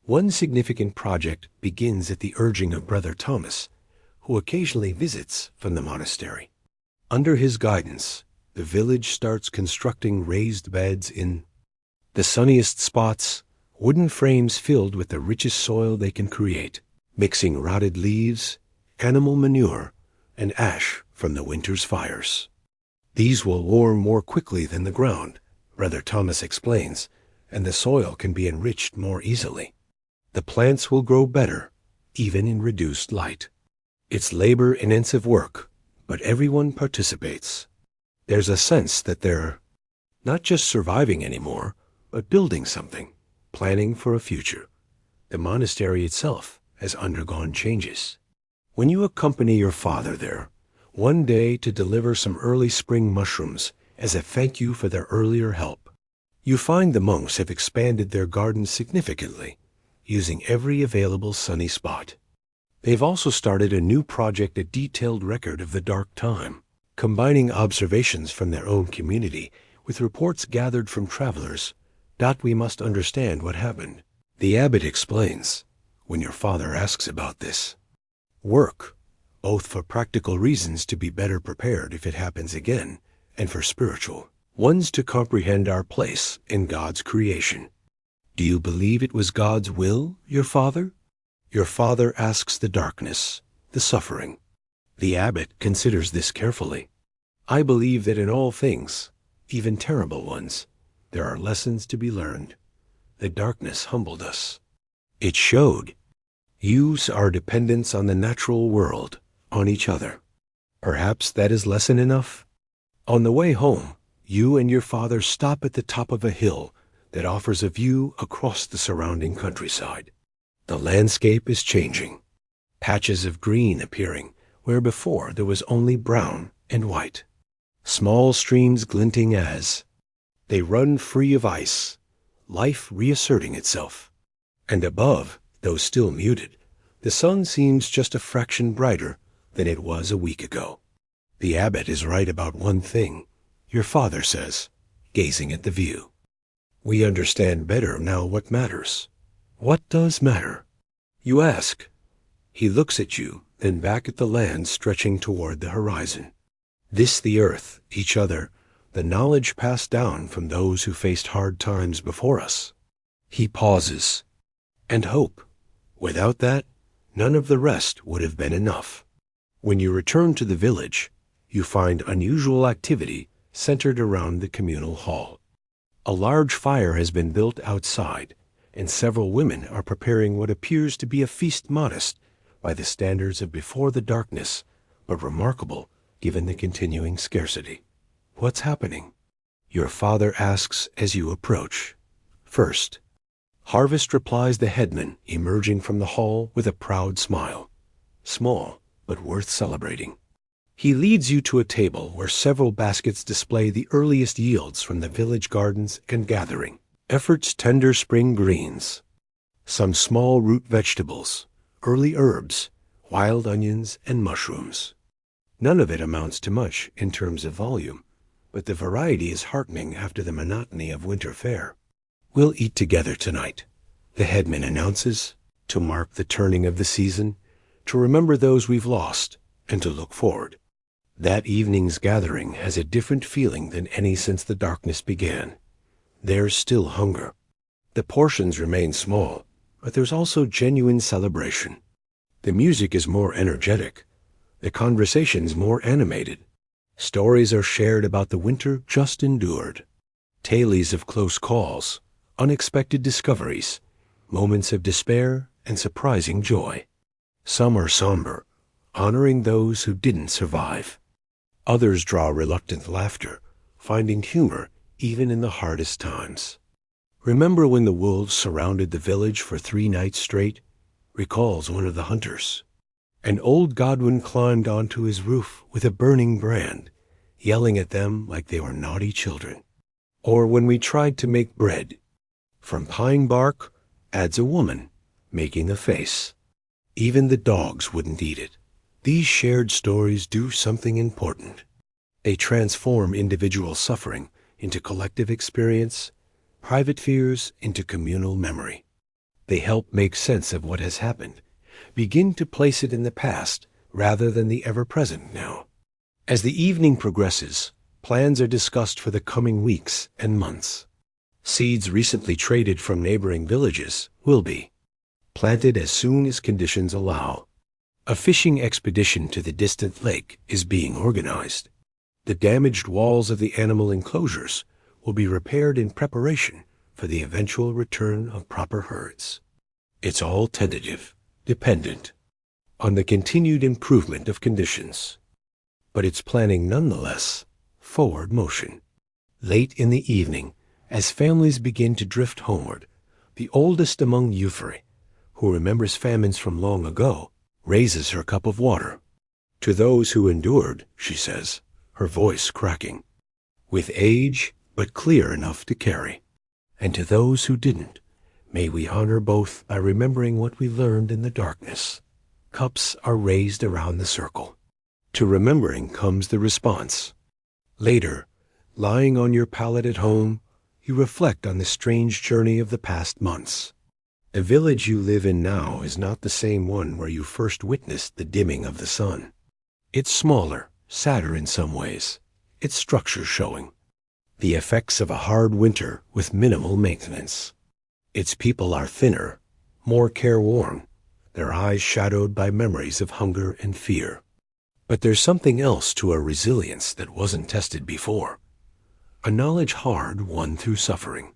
[SPEAKER 1] One significant project begins at the urging of Brother Thomas, who occasionally visits from the monastery. Under his guidance, the village starts constructing raised beds in the sunniest spots, wooden frames filled with the richest soil they can create, mixing rotted leaves, animal manure, and ash from the winter's fires. These will warm more quickly than the ground, Brother Thomas explains, and the soil can be enriched more easily. The plants will grow better, even in reduced light. It's labor-intensive work, but everyone participates. There's a sense that they're not just surviving anymore, but building something, planning for a future. The monastery itself has undergone changes. When you accompany your father there, one day to deliver some early spring mushrooms as a thank you for their earlier help, you find the monks have expanded their gardens significantly, using every available sunny spot. They've also started a new project, a detailed record of the dark time, combining observations from their own community with reports gathered from travelers. We must understand what happened. The abbot explains, when your father asks about this. Work, both for practical reasons to be better prepared if it happens again, and for spiritual ones to comprehend our place in God's creation. Do you believe it was God's will, your father? Your father asks the darkness, the suffering. The abbot considers this carefully. I believe that in all things, even terrible ones, there are lessons to be learned. The darkness humbled us. It showed. Use our dependence on the natural world, on each other. Perhaps that is lesson enough? On the way home, you and your father stop at the top of a hill that offers a view across the surrounding countryside. The landscape is changing. Patches of green appearing where before there was only brown and white. Small streams glinting as they run free of ice, life reasserting itself. And above, though still muted, the sun seems just a fraction brighter than it was a week ago. The abbot is right about one thing, your father says, gazing at the view. We understand better now what matters. What does matter? You ask. He looks at you, then back at the land stretching toward the horizon. This the earth, each other, the knowledge passed down from those who faced hard times before us. He pauses. And hope. Without that, none of the rest would have been enough. When you return to the village, you find unusual activity centered around the communal hall. A large fire has been built outside, and several women are preparing what appears to be a feast modest by the standards of before the darkness, but remarkable given the continuing scarcity. What's happening? Your father asks as you approach. First, Harvest, replies the headman, emerging from the hall with a proud smile. Small, but worth celebrating. He leads you to a table where several baskets display the earliest yields from the village gardens and gathering. Effort's tender spring greens, some small root vegetables, early herbs, wild onions, and mushrooms. None of it amounts to much in terms of volume, but the variety is heartening after the monotony of winter fare. "We'll eat together tonight," the headman announces, to mark the turning of the season, to remember those we've lost, and to look forward. That evening's gathering has a different feeling than any since the darkness began. There's still hunger. The portions remain small, but there's also genuine celebration. The music is more energetic. The conversation's more animated. Stories are shared about the winter just endured. Tales of close calls, unexpected discoveries, moments of despair and surprising joy. Some are somber, honoring those who didn't survive. Others draw reluctant laughter, finding humor even in the hardest times. "Remember when the wolves surrounded the village for 3 nights straight?" recalls one of the hunters. "And old Godwin climbed onto his roof with a burning brand, yelling at them like they were naughty children." Or when we tried to make bread. "From pine bark," adds a woman, making a face. "Even the dogs wouldn't eat it." These shared stories do something important. They transform individual suffering into collective experience, private fears into communal memory. They help make sense of what has happened, begin to place it in the past rather than the ever-present now. As the evening progresses, plans are discussed for the coming weeks and months. Seeds recently traded from neighboring villages will be planted as soon as conditions allow. A fishing expedition to the distant lake is being organized. The damaged walls of the animal enclosures will be repaired in preparation for the eventual return of proper herds. It's all tentative, dependent on the continued improvement of conditions. But it's planning nonetheless, forward motion. Late in the evening, as families begin to drift homeward, the oldest among Euphori, who remembers famines from long ago, raises her cup of water. "To those who endured," she says, her voice cracking, "with age but clear enough to carry. And to those who didn't, may we honor both by remembering what we learned in the darkness." Cups are raised around the circle. To remembering comes the response. Later, lying on your pallet at home, you reflect on the strange journey of the past months. The village you live in now is not the same one where you first witnessed the dimming of the sun. It's smaller, sadder in some ways, its structure showing. The effects of a hard winter with minimal maintenance. Its people are thinner, more careworn, their eyes shadowed by memories of hunger and fear. But there's something else to a resilience that wasn't tested before. A knowledge hard won through suffering.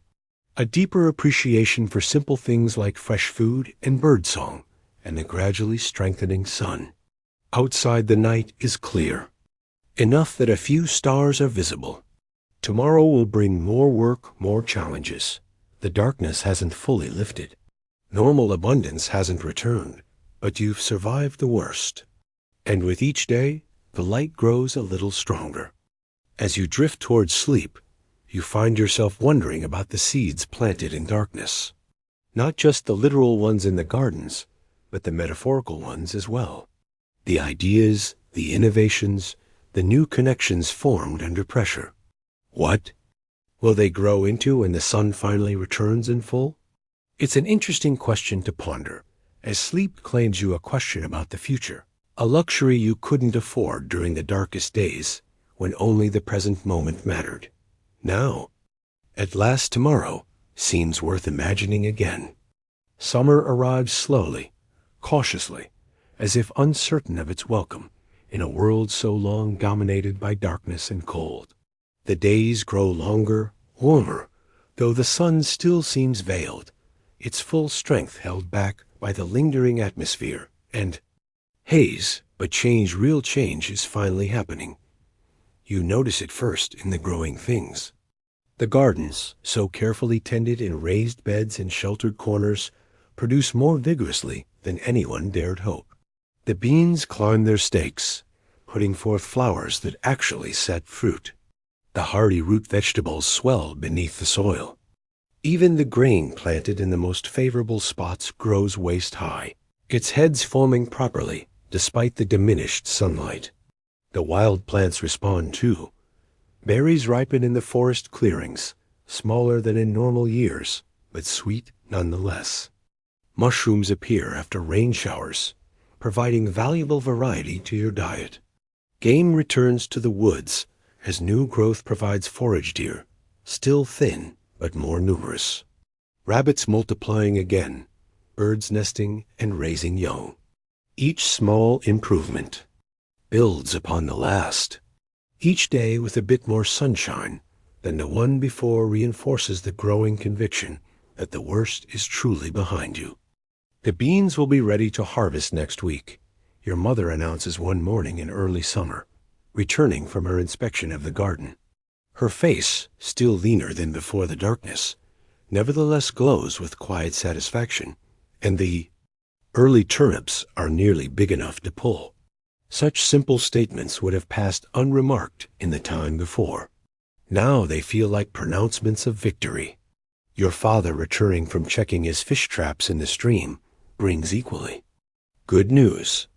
[SPEAKER 1] A deeper appreciation for simple things like fresh food and birdsong and the gradually strengthening sun. Outside the night is clear, enough that a few stars are visible. Tomorrow will bring more work, more challenges. The darkness hasn't fully lifted. Normal abundance hasn't returned, but you've survived the worst. And with each day, the light grows a little stronger. As you drift towards sleep, you find yourself wondering about the seeds planted in darkness. Not just the literal ones in the gardens, but the metaphorical ones as well. The ideas, the innovations, the new connections formed under pressure. What will they grow into when the sun finally returns in full? It's an interesting question to ponder, as sleep claims you a question about the future, a luxury you couldn't afford during the darkest days when only the present moment mattered. Now, at last tomorrow seems worth imagining again. Summer arrives slowly, cautiously, as if uncertain of its welcome in a world so long dominated by darkness and cold. The days grow longer, warmer, though the sun still seems veiled, its full strength held back by the lingering atmosphere and haze, but real change is finally happening. You notice it first in the growing things. The gardens, so carefully tended in raised beds and sheltered corners, produce more vigorously than anyone dared hope. The beans climb their stakes, putting forth flowers that actually set fruit. The hardy root vegetables swell beneath the soil. Even the grain planted in the most favorable spots grows waist-high, its heads forming properly despite the diminished sunlight. The wild plants respond too, Berries ripen in the forest clearings, smaller than in normal years, but sweet nonetheless. Mushrooms appear after rain showers, providing valuable variety to your diet. Game returns to the woods as new growth provides forage deer, still thin but more numerous. Rabbits multiplying again, birds nesting and raising young. Each small improvement builds upon the last. Each day with a bit more sunshine than the one before reinforces the growing conviction that the worst is truly behind you. The beans will be ready to harvest next week, your mother announces one morning in early summer, returning from her inspection of the garden. Her face, still leaner than before the darkness, nevertheless glows with quiet satisfaction, and the early turnips are nearly big enough to pull. Such simple statements would have passed unremarked in the time before. Now they feel like pronouncements of victory. Your father, returning from checking his fish traps in the stream, brings equally good news.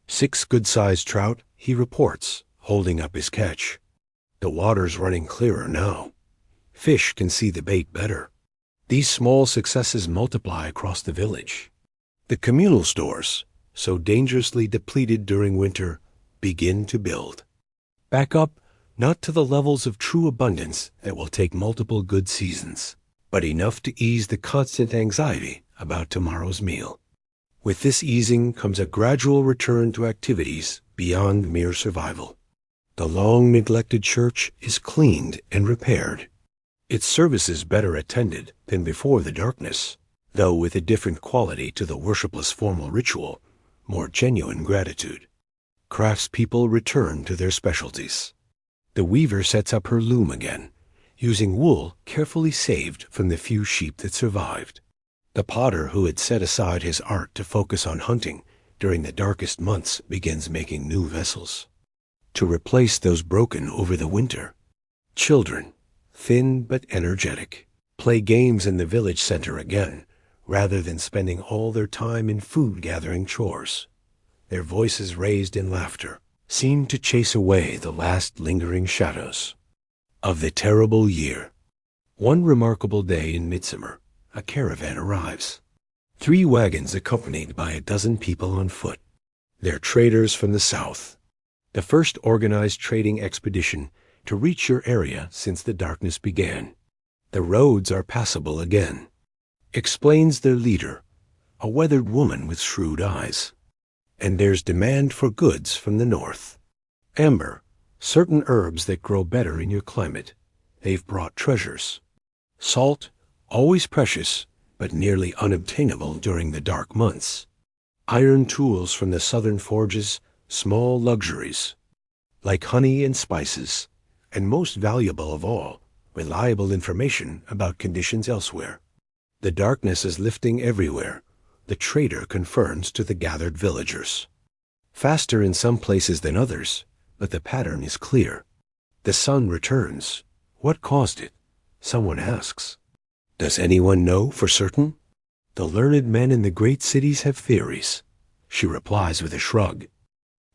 [SPEAKER 1] 6 good-sized trout, he reports, holding up his catch. The water's running clearer now. Fish can see the bait better. These small successes multiply across the village. The communal stores, so dangerously depleted during winter, begin to build. Back up, not to the levels of true abundance that will take multiple good seasons, but enough to ease the constant anxiety about tomorrow's meal. With this easing comes a gradual return to activities beyond mere survival. The long-neglected church is cleaned and repaired. Its services better attended than before the darkness, though with a different quality to the worshipless formal ritual, more genuine gratitude. Craftspeople return to their specialties. The weaver sets up her loom again, using wool carefully saved from the few sheep that survived. The potter who had set aside his art to focus on hunting during the darkest months begins making new vessels to replace those broken over the winter. Children, thin but energetic, play games in the village center again, rather than spending all their time in food-gathering chores. Their voices raised in laughter seem to chase away the last lingering shadows of the terrible year. One remarkable day in midsummer, a caravan arrives. 3 wagons accompanied by 12 people on foot. They're traders from the south, the first organized trading expedition to reach your area since the darkness began. The roads are passable again, explains their leader, a weathered woman with shrewd eyes. And there's demand for goods from the north. Amber, certain herbs that grow better in your climate. They've brought treasures. Salt, always precious, but nearly unobtainable during the dark months. Iron tools from the southern forges, small luxuries, like honey and spices, and most valuable of all, reliable information about conditions elsewhere. The darkness is lifting everywhere, the trader confirms to the gathered villagers. Faster in some places than others, but the pattern is clear. The sun returns. What caused it? Someone asks. Does anyone know for certain? The learned men in the great cities have theories. She replies with a shrug.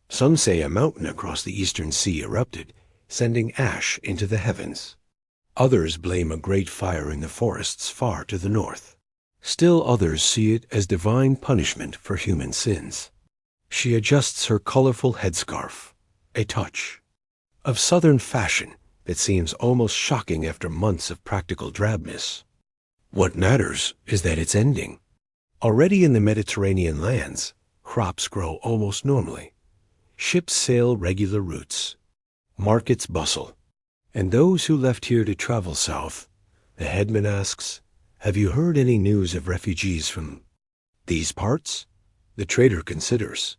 [SPEAKER 1] Some say a mountain across the eastern sea erupted, sending ash into the heavens. Others blame a great fire in the forests far to the north. Still others see it as divine punishment for human sins. She adjusts her colorful headscarf, a touch of southern fashion that seems almost shocking after months of practical drabness. What matters is that it's ending. Already in the Mediterranean lands, crops grow almost normally. Ships sail regular routes. Markets bustle. And those who left here to travel south, the headman asks, have you heard any news of refugees from these parts? The trader considers.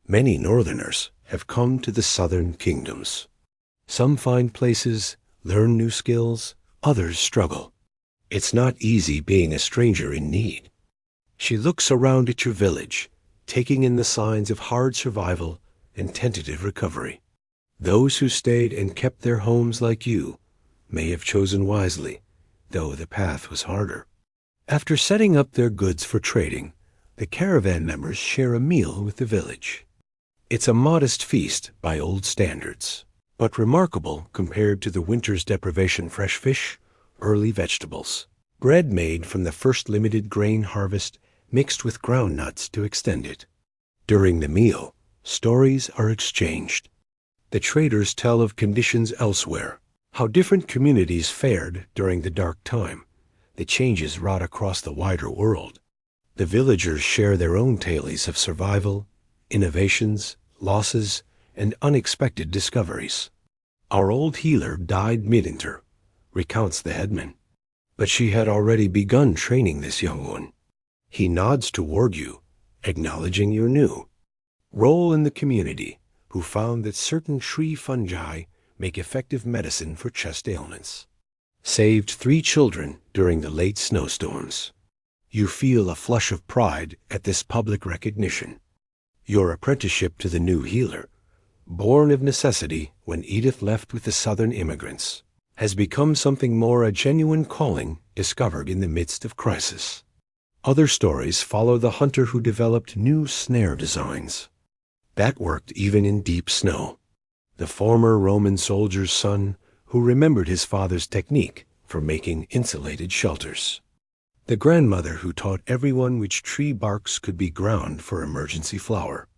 [SPEAKER 1] Many northerners have come to the southern kingdoms. Some find places, learn new skills, others struggle. It's not easy being a stranger in need. She looks around at your village, taking in the signs of hard survival and tentative recovery. Those who stayed and kept their homes like you may have chosen wisely, though the path was harder. After setting up their goods for trading, the caravan members share a meal with the village. It's a modest feast by old standards, but remarkable compared to the winter's deprivation: fresh fish, early vegetables, bread made from the first limited grain harvest mixed with ground nuts to extend it. During the meal, stories are exchanged. The traders tell of conditions elsewhere, how different communities fared during the dark time, the changes wrought across the wider world. The villagers share their own tales of survival, innovations, losses, and unexpected discoveries. "Our old healer died midwinter," recounts the headman, "but she had already begun training this young one. He nods toward you, acknowledging you're new. Role in the community, who found that certain tree fungi make effective medicine for chest ailments. Saved 3 children during the late snowstorms. You feel a flush of pride at this public recognition. Your apprenticeship to the new healer, born of necessity when Edith left with the southern immigrants, has become something more: a genuine calling discovered in the midst of crisis." Other stories follow the hunter who developed new snare designs. That worked even in deep snow. The former Roman soldier's son who remembered his father's technique for making insulated shelters. The grandmother who taught everyone which tree barks could be ground for emergency flour.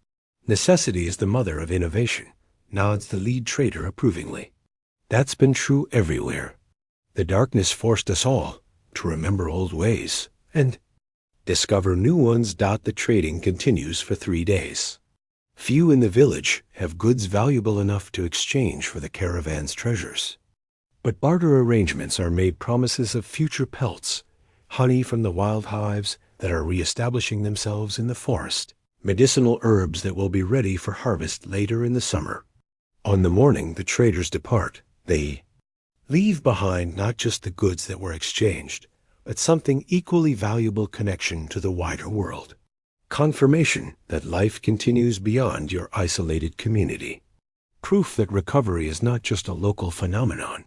[SPEAKER 1] "Necessity is the mother of innovation," nods the lead trader approvingly. That's been true everywhere. The darkness forced us all to remember old ways and discover new ones. The trading continues for 3 days. Few in the village have goods valuable enough to exchange for the caravan's treasures. But barter arrangements are made: promises of future pelts, honey from the wild hives that are reestablishing themselves in the forest, medicinal herbs that will be ready for harvest later in the summer. On the morning the traders depart, they leave behind not just the goods that were exchanged, but something equally valuable: connection to the wider world. Confirmation that life continues beyond your isolated community. Proof that recovery is not just a local phenomenon,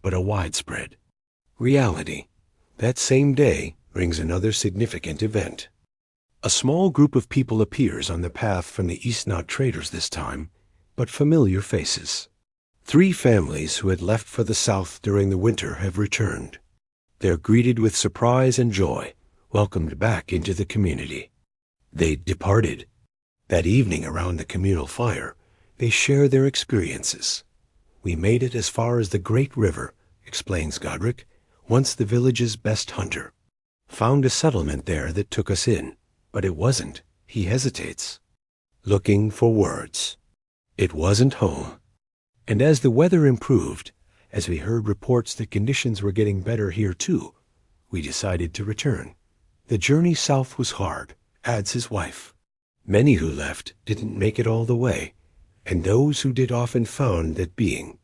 [SPEAKER 1] but a widespread reality. That same day brings another significant event. A small group of people appears on the path from the east, not traders this time, but familiar faces. 3 families who had left for the south during the winter have returned. They're greeted with surprise and joy, welcomed back into the community. They departed. That evening around the communal fire, they share their experiences. "We made it as far as the Great River," explains Godric, once the village's best hunter. "Found a settlement there that took us in, but it wasn't," he hesitates, looking for words. "It wasn't home." And as the weather improved, as we heard reports that conditions were getting better here too, we decided to return. "The journey south was hard," adds his wife. "Many who left didn't make it all the way, and those who did often found that being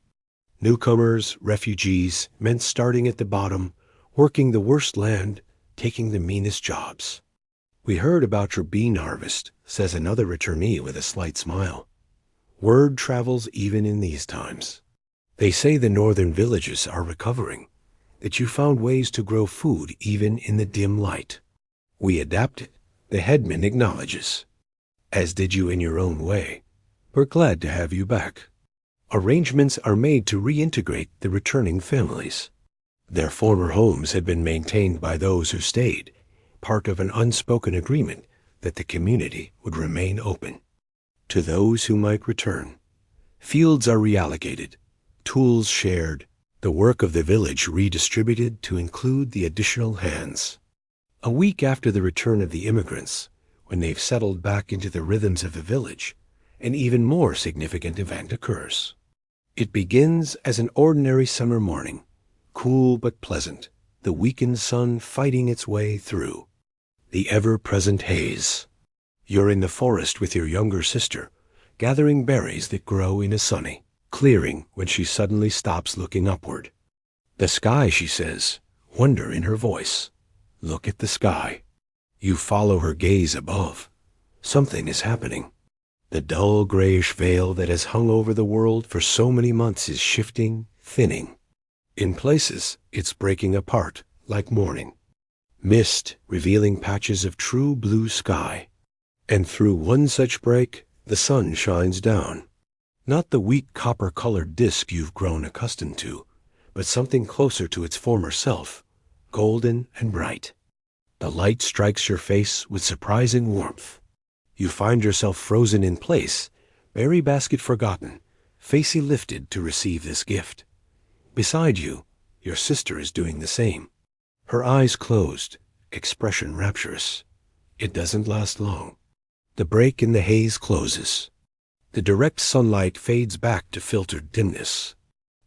[SPEAKER 1] newcomers, refugees, meant starting at the bottom, working the worst land, taking the meanest jobs." "We heard about your bean harvest," says another returnee with a slight smile. "Word travels even in these times. They say the northern villages are recovering, that you found ways to grow food even in the dim light. We adapted," the headman acknowledges, "as did you in your own way. We're glad to have you back." Arrangements are made to reintegrate the returning families. Their former homes had been maintained by those who stayed, part of an unspoken agreement that the community would remain open to those who might return. Fields are reallocated, tools shared, the work of the village redistributed to include the additional hands. A week after the return of the immigrants, when they've settled back into the rhythms of the village, an even more significant event occurs. It begins as an ordinary summer morning, cool but pleasant, the weakened sun fighting its way through the ever-present haze. You're in the forest with your younger sister, gathering berries that grow in a sunny clearing when she suddenly stops, looking upward. "The sky," she says, wonder in her voice. "Look at the sky." You follow her gaze above. Something is happening. The dull grayish veil that has hung over the world for so many months is shifting, thinning. In places, it's breaking apart like morning. Mist revealing patches of true blue sky. And through one such break, the sun shines down. Not the weak copper-colored disk you've grown accustomed to, but something closer to its former self, golden and bright. The light strikes your face with surprising warmth. You find yourself frozen in place, berry basket forgotten, facey lifted to receive this gift. Beside you, your sister is doing the same. Her eyes closed, expression rapturous. It doesn't last long. The break in the haze closes. The direct sunlight fades back to filtered dimness.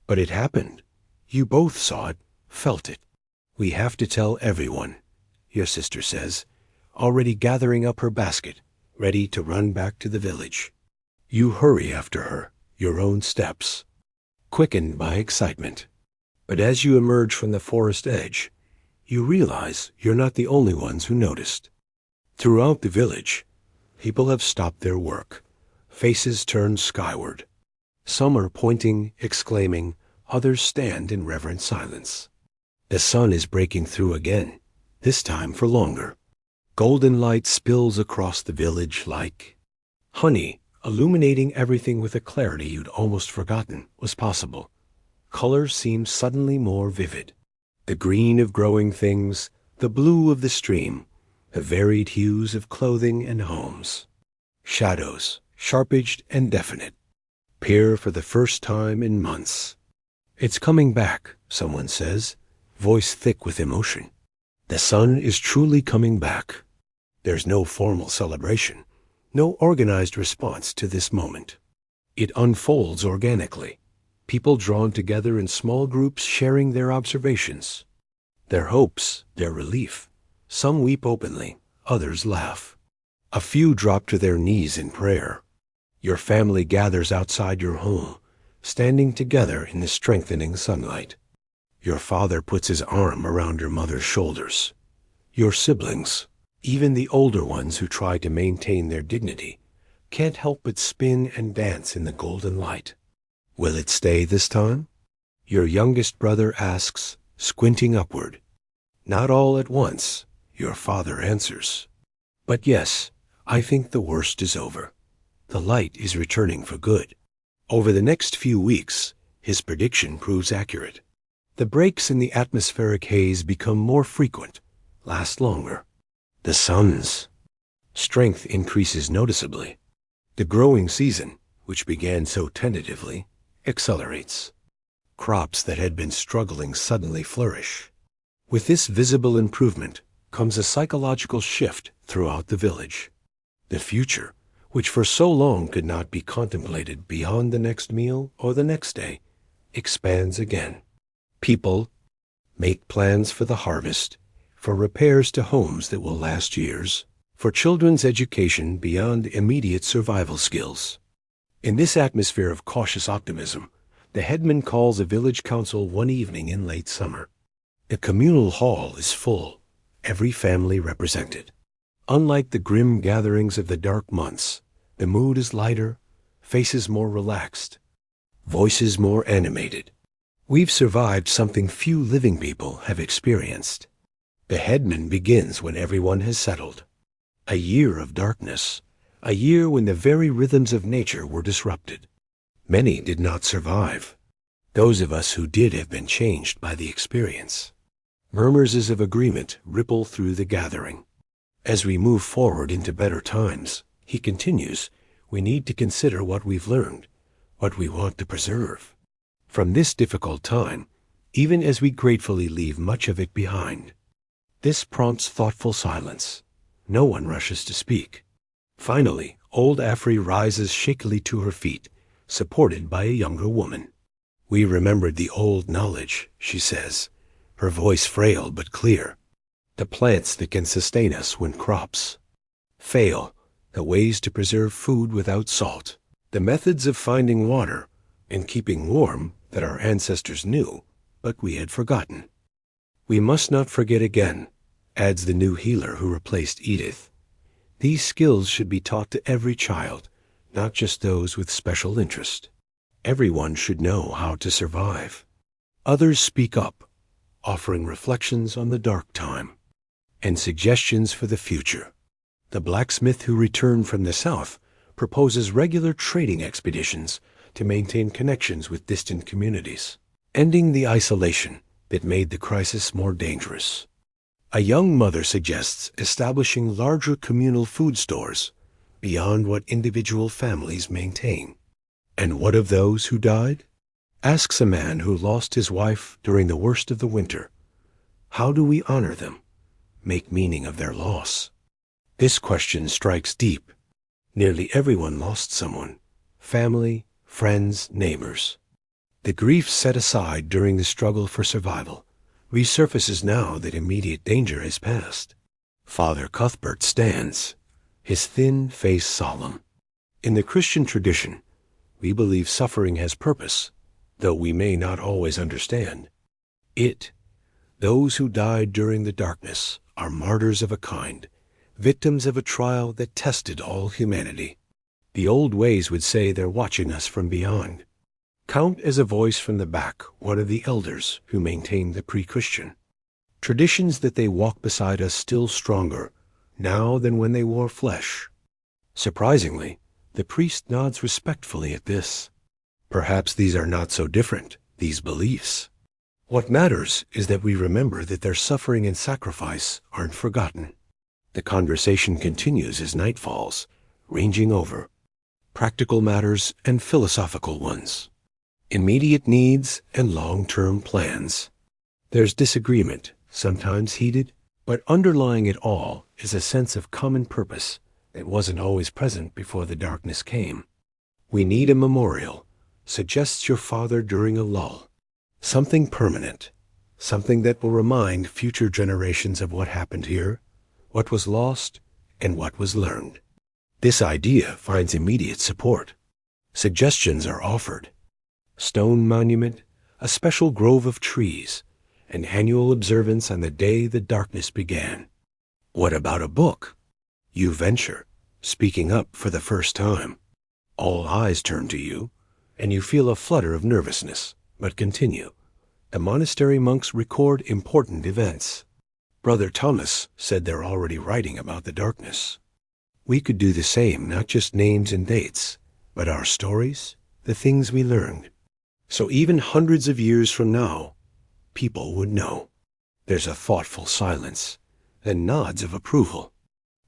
[SPEAKER 1] But it happened. You both saw it, felt it. We have to tell everyone, your sister says, already gathering up her basket, ready to run back to the village. You hurry after her, your own steps, quickened by excitement. But as you emerge from the forest edge, you realize you're not the only ones who noticed. Throughout the village, people have stopped their work, faces turned skyward. Some are pointing, exclaiming, others stand in reverent silence. The sun is breaking through again, this time for longer. Golden light spills across the village like honey, illuminating everything with a clarity you'd almost forgotten was possible. Colors seem suddenly more vivid. The green of growing things, the blue of the stream, the varied hues of clothing and homes. Shadows, sharp-edged and definite, appear for the first time in months. It's coming back, someone says, voice thick with emotion. The sun is truly coming back. There's no formal celebration, no organized response to this moment. It unfolds organically, people drawn together in small groups sharing their observations, their hopes, their relief. Some weep openly, others laugh. A few drop to their knees in prayer. Your family gathers outside your home, standing together in the strengthening sunlight. Your father puts his arm around your mother's shoulders. Your siblings, even the older ones who try to maintain their dignity, can't help but spin and dance in the golden light. Will it stay this time? Your youngest brother asks, squinting upward. Not all at once, your father answers. But yes, I think the worst is over. The light is returning for good. Over the next few weeks, his prediction proves accurate. The breaks in the atmospheric haze become more frequent, last longer. The sun's strength increases noticeably. The growing season, which began so tentatively, accelerates. Crops that had been struggling suddenly flourish. With this visible improvement comes a psychological shift throughout the village. The future, which for so long could not be contemplated beyond the next meal or the next day, expands again. People make plans for the harvest, for repairs to homes that will last years, for children's education beyond immediate survival skills. In this atmosphere of cautious optimism, the headman calls a village council one evening in late summer. The communal hall is full, every family represented. Unlike the grim gatherings of the dark months, the mood is lighter, faces more relaxed, voices more animated. We've survived something few living people have experienced. The headman begins when everyone has settled. A year of darkness, a year when the very rhythms of nature were disrupted. Many did not survive. Those of us who did have been changed by the experience. Murmurs as of agreement ripple through the gathering. As we move forward into better times, he continues, we need to consider what we've learned, what we want to preserve. From this difficult time, even as we gratefully leave much of it behind. This prompts thoughtful silence. No one rushes to speak. Finally, old Afri rises shakily to her feet, supported by a younger woman. We remembered the old knowledge, she says, her voice frail but clear. The plants that can sustain us when crops fail, the ways to preserve food without salt, the methods of finding water and keeping warm that our ancestors knew, but we had forgotten. We must not forget again, adds the new healer who replaced Edith. These skills should be taught to every child, not just those with special interest. Everyone should know how to survive. Others speak up, offering reflections on the dark time and suggestions for the future. The blacksmith who returned from the south proposes regular trading expeditions to maintain connections with distant communities, ending the isolation that made the crisis more dangerous. A young mother suggests establishing larger communal food stores beyond what individual families maintain. And what of those who died? Asks a man who lost his wife during the worst of the winter. How do we honor them, make meaning of their loss? This question strikes deep. Nearly everyone lost someone: family, friends, neighbors. The grief set aside during the struggle for survival resurfaces now that immediate danger has passed. Father Cuthbert stands, his thin face solemn. In the Christian tradition, we believe suffering has purpose, though we may not always understand it. Those who died during the darkness are martyrs of a kind, victims of a trial that tested all humanity. The old ways would say they're watching us from beyond. Count as a voice from the back one of the elders who maintained the pre-Christian traditions that they walk beside us still stronger now than when they wore flesh. Surprisingly, the priest nods respectfully at this. Perhaps these are not so different, these beliefs. What matters is that we remember that their suffering and sacrifice aren't forgotten. The conversation continues as night falls, ranging over practical matters and philosophical ones, immediate needs and long-term plans. There's disagreement, sometimes heated, but underlying it all is a sense of common purpose that wasn't always present before the darkness came. We need a memorial, suggests your father during a lull. Something permanent, something that will remind future generations of what happened here, what was lost, and what was learned. This idea finds immediate support. Suggestions are offered: stone monument, a special grove of trees, an annual observance on the day the darkness began. What about a book? You venture, speaking up for the first time. All eyes turn to you, and you feel a flutter of nervousness, but continue. The monastery monks record important events. Brother Thomas said they're already writing about the darkness. We could do the same, not just names and dates, but our stories, the things we learned. So even hundreds of years from now, people would know. There's a thoughtful silence, then nods of approval.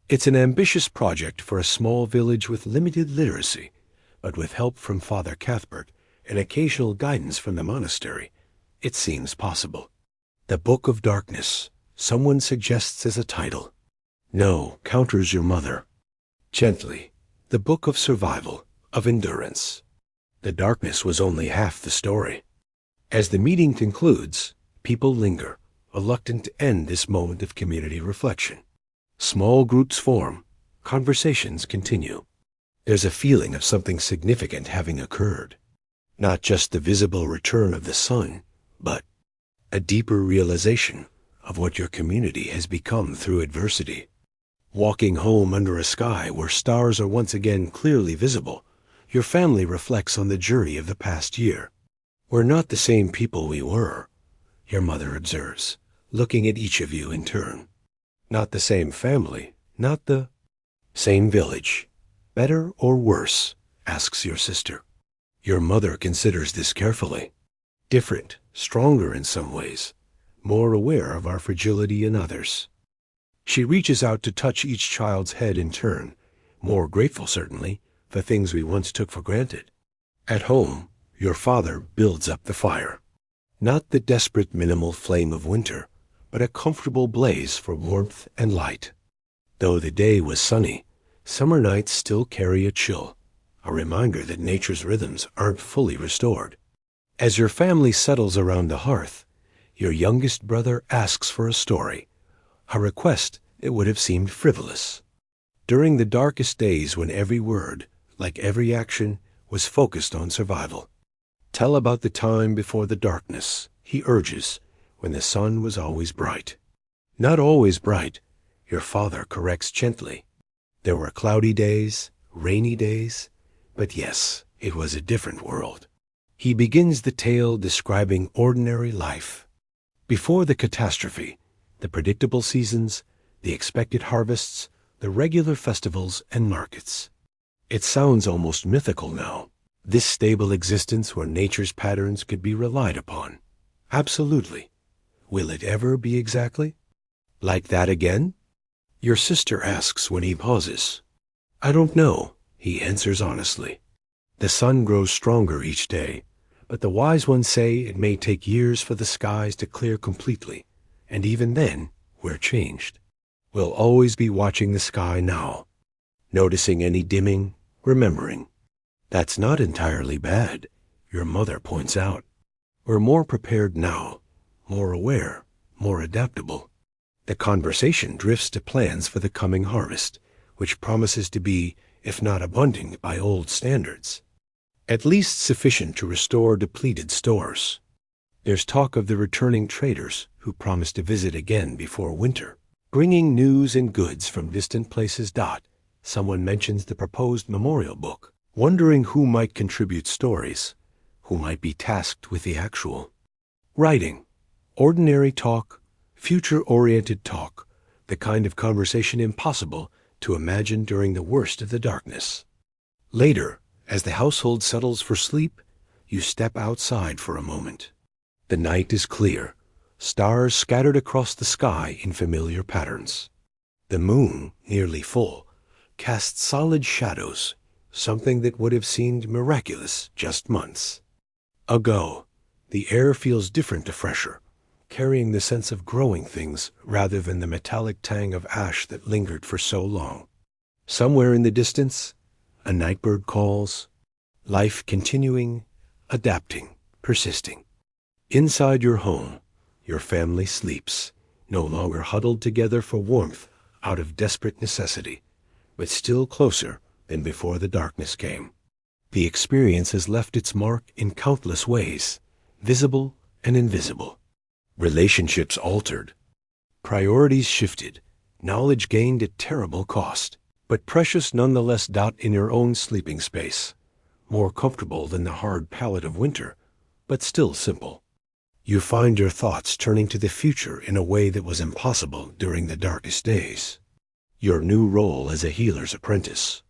[SPEAKER 1] It's an ambitious project for a small village with limited literacy, but with help from Father Cuthbert and occasional guidance from the monastery, it seems possible. The Book of Darkness, someone suggests as a title. No, counters your mother. Gently, the Book of Survival, of Endurance. The darkness was only half the story. As the meeting concludes, people linger, reluctant to end this moment of community reflection. Small groups form, conversations continue. There's a feeling of something significant having occurred. Not just the visible return of the sun, but a deeper realization of what your community has become through adversity. Walking home under a sky where stars are once again clearly visible, your family reflects on the journey of the past year. We're not the same people we were, your mother observes, looking at each of you in turn. Not the same family, not the same village. Better or worse, asks your sister. Your mother considers this carefully. Different, stronger in some ways, more aware of our fragility in others. She reaches out to touch each child's head in turn, more grateful certainly for things we once took for granted. At home, your father builds up the fire. Not the desperate minimal flame of winter, but a comfortable blaze for warmth and light. Though the day was sunny, summer nights still carry a chill, a reminder that nature's rhythms aren't fully restored. As your family settles around the hearth, your youngest brother asks for a story, a request that would have seemed frivolous. During the darkest days when every word, like every action, was focused on survival. Tell about the time before the darkness, he urges, when the sun was always bright. Not always bright, your father corrects gently. There were cloudy days, rainy days, but yes, it was a different world. He begins the tale describing ordinary life. Before the catastrophe, the predictable seasons, the expected harvests, the regular festivals and markets. It sounds almost mythical now, This stable existence where nature's patterns could be relied upon. Absolutely. Will it ever be exactly like that again? Your sister asks when he pauses. I don't know, he answers honestly. The sun grows stronger each day, but the wise ones say it may take years for the skies to clear completely, and even then, we're changed. We'll always be watching the sky now, noticing any dimming, remembering. That's not entirely bad, your mother points out. We're more prepared now, more aware, more adaptable. The conversation drifts to plans for the coming harvest, which promises to be, if not abundant by old standards, at least sufficient to restore depleted stores. There's talk of the returning traders who promise to visit again before winter, bringing news and goods from distant places. Someone mentions the proposed memorial book, wondering who might contribute stories, who might be tasked with the actual writing. Ordinary talk, future-oriented talk, the kind of conversation impossible to imagine during the worst of the darkness. Later, as the household settles for sleep, you step outside for a moment. The night is clear, stars scattered across the sky in familiar patterns. The moon, nearly full, casts solid shadows, something that would have seemed miraculous just months ago. The air feels different to fresher, carrying the sense of growing things rather than the metallic tang of ash that lingered for so long. Somewhere in the distance, a nightbird calls, life continuing, adapting, persisting. Inside your home, your family sleeps, no longer huddled together for warmth out of desperate necessity, but still closer than before the darkness came. The experience has left its mark in countless ways, visible and invisible. Relationships altered, priorities shifted, knowledge gained at terrible cost, but precious nonetheless. In your own sleeping space, more comfortable than the hard pallet of winter, but still simple. You find your thoughts turning to the future in a way that was impossible during the darkest days. Your new role as a healer's apprentice.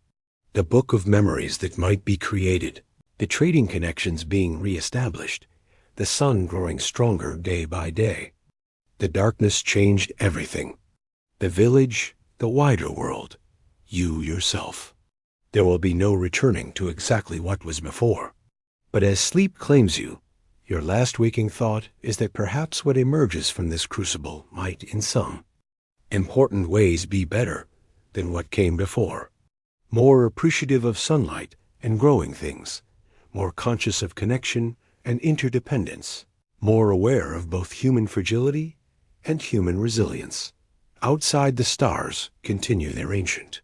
[SPEAKER 1] The book of memories that might be created, the trading connections being reestablished, the sun growing stronger day by day. The darkness changed everything. The village, the wider world, you yourself. There will be no returning to exactly what was before. But as sleep claims you, your last waking thought is that perhaps what emerges from this crucible might, in some important ways, be better than what came before. More appreciative of sunlight and growing things, more conscious of connection and interdependence, more aware of both human fragility and human resilience. Outside, the stars continue their ancient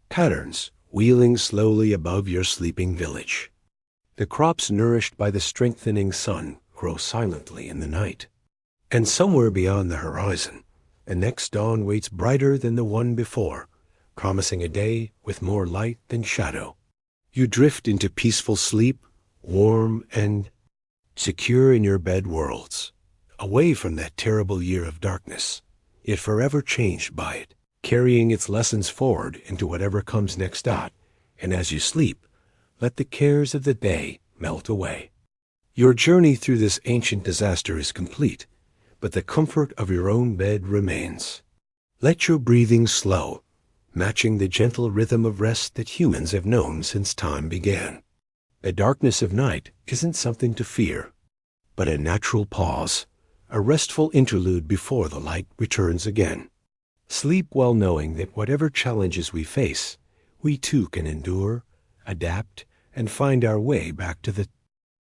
[SPEAKER 1] patterns, wheeling slowly above your sleeping village. The crops nourished by the strengthening sun grow silently in the night. And somewhere beyond the horizon, the next dawn waits brighter than the one before, promising a day with more light than shadow. You drift into peaceful sleep, warm and secure in your bed worlds, away from that terrible year of darkness, yet forever changed by it, carrying its lessons forward into whatever comes next. And as you sleep, let the cares of the day melt away. Your journey through this ancient disaster is complete, but the comfort of your own bed remains. Let your breathing slow, matching the gentle rhythm of rest that humans have known since time began. The darkness of night isn't something to fear, but a natural pause, a restful interlude before the light returns again. Sleep well knowing that whatever challenges we face, we too can endure, adapt, and find our way back to the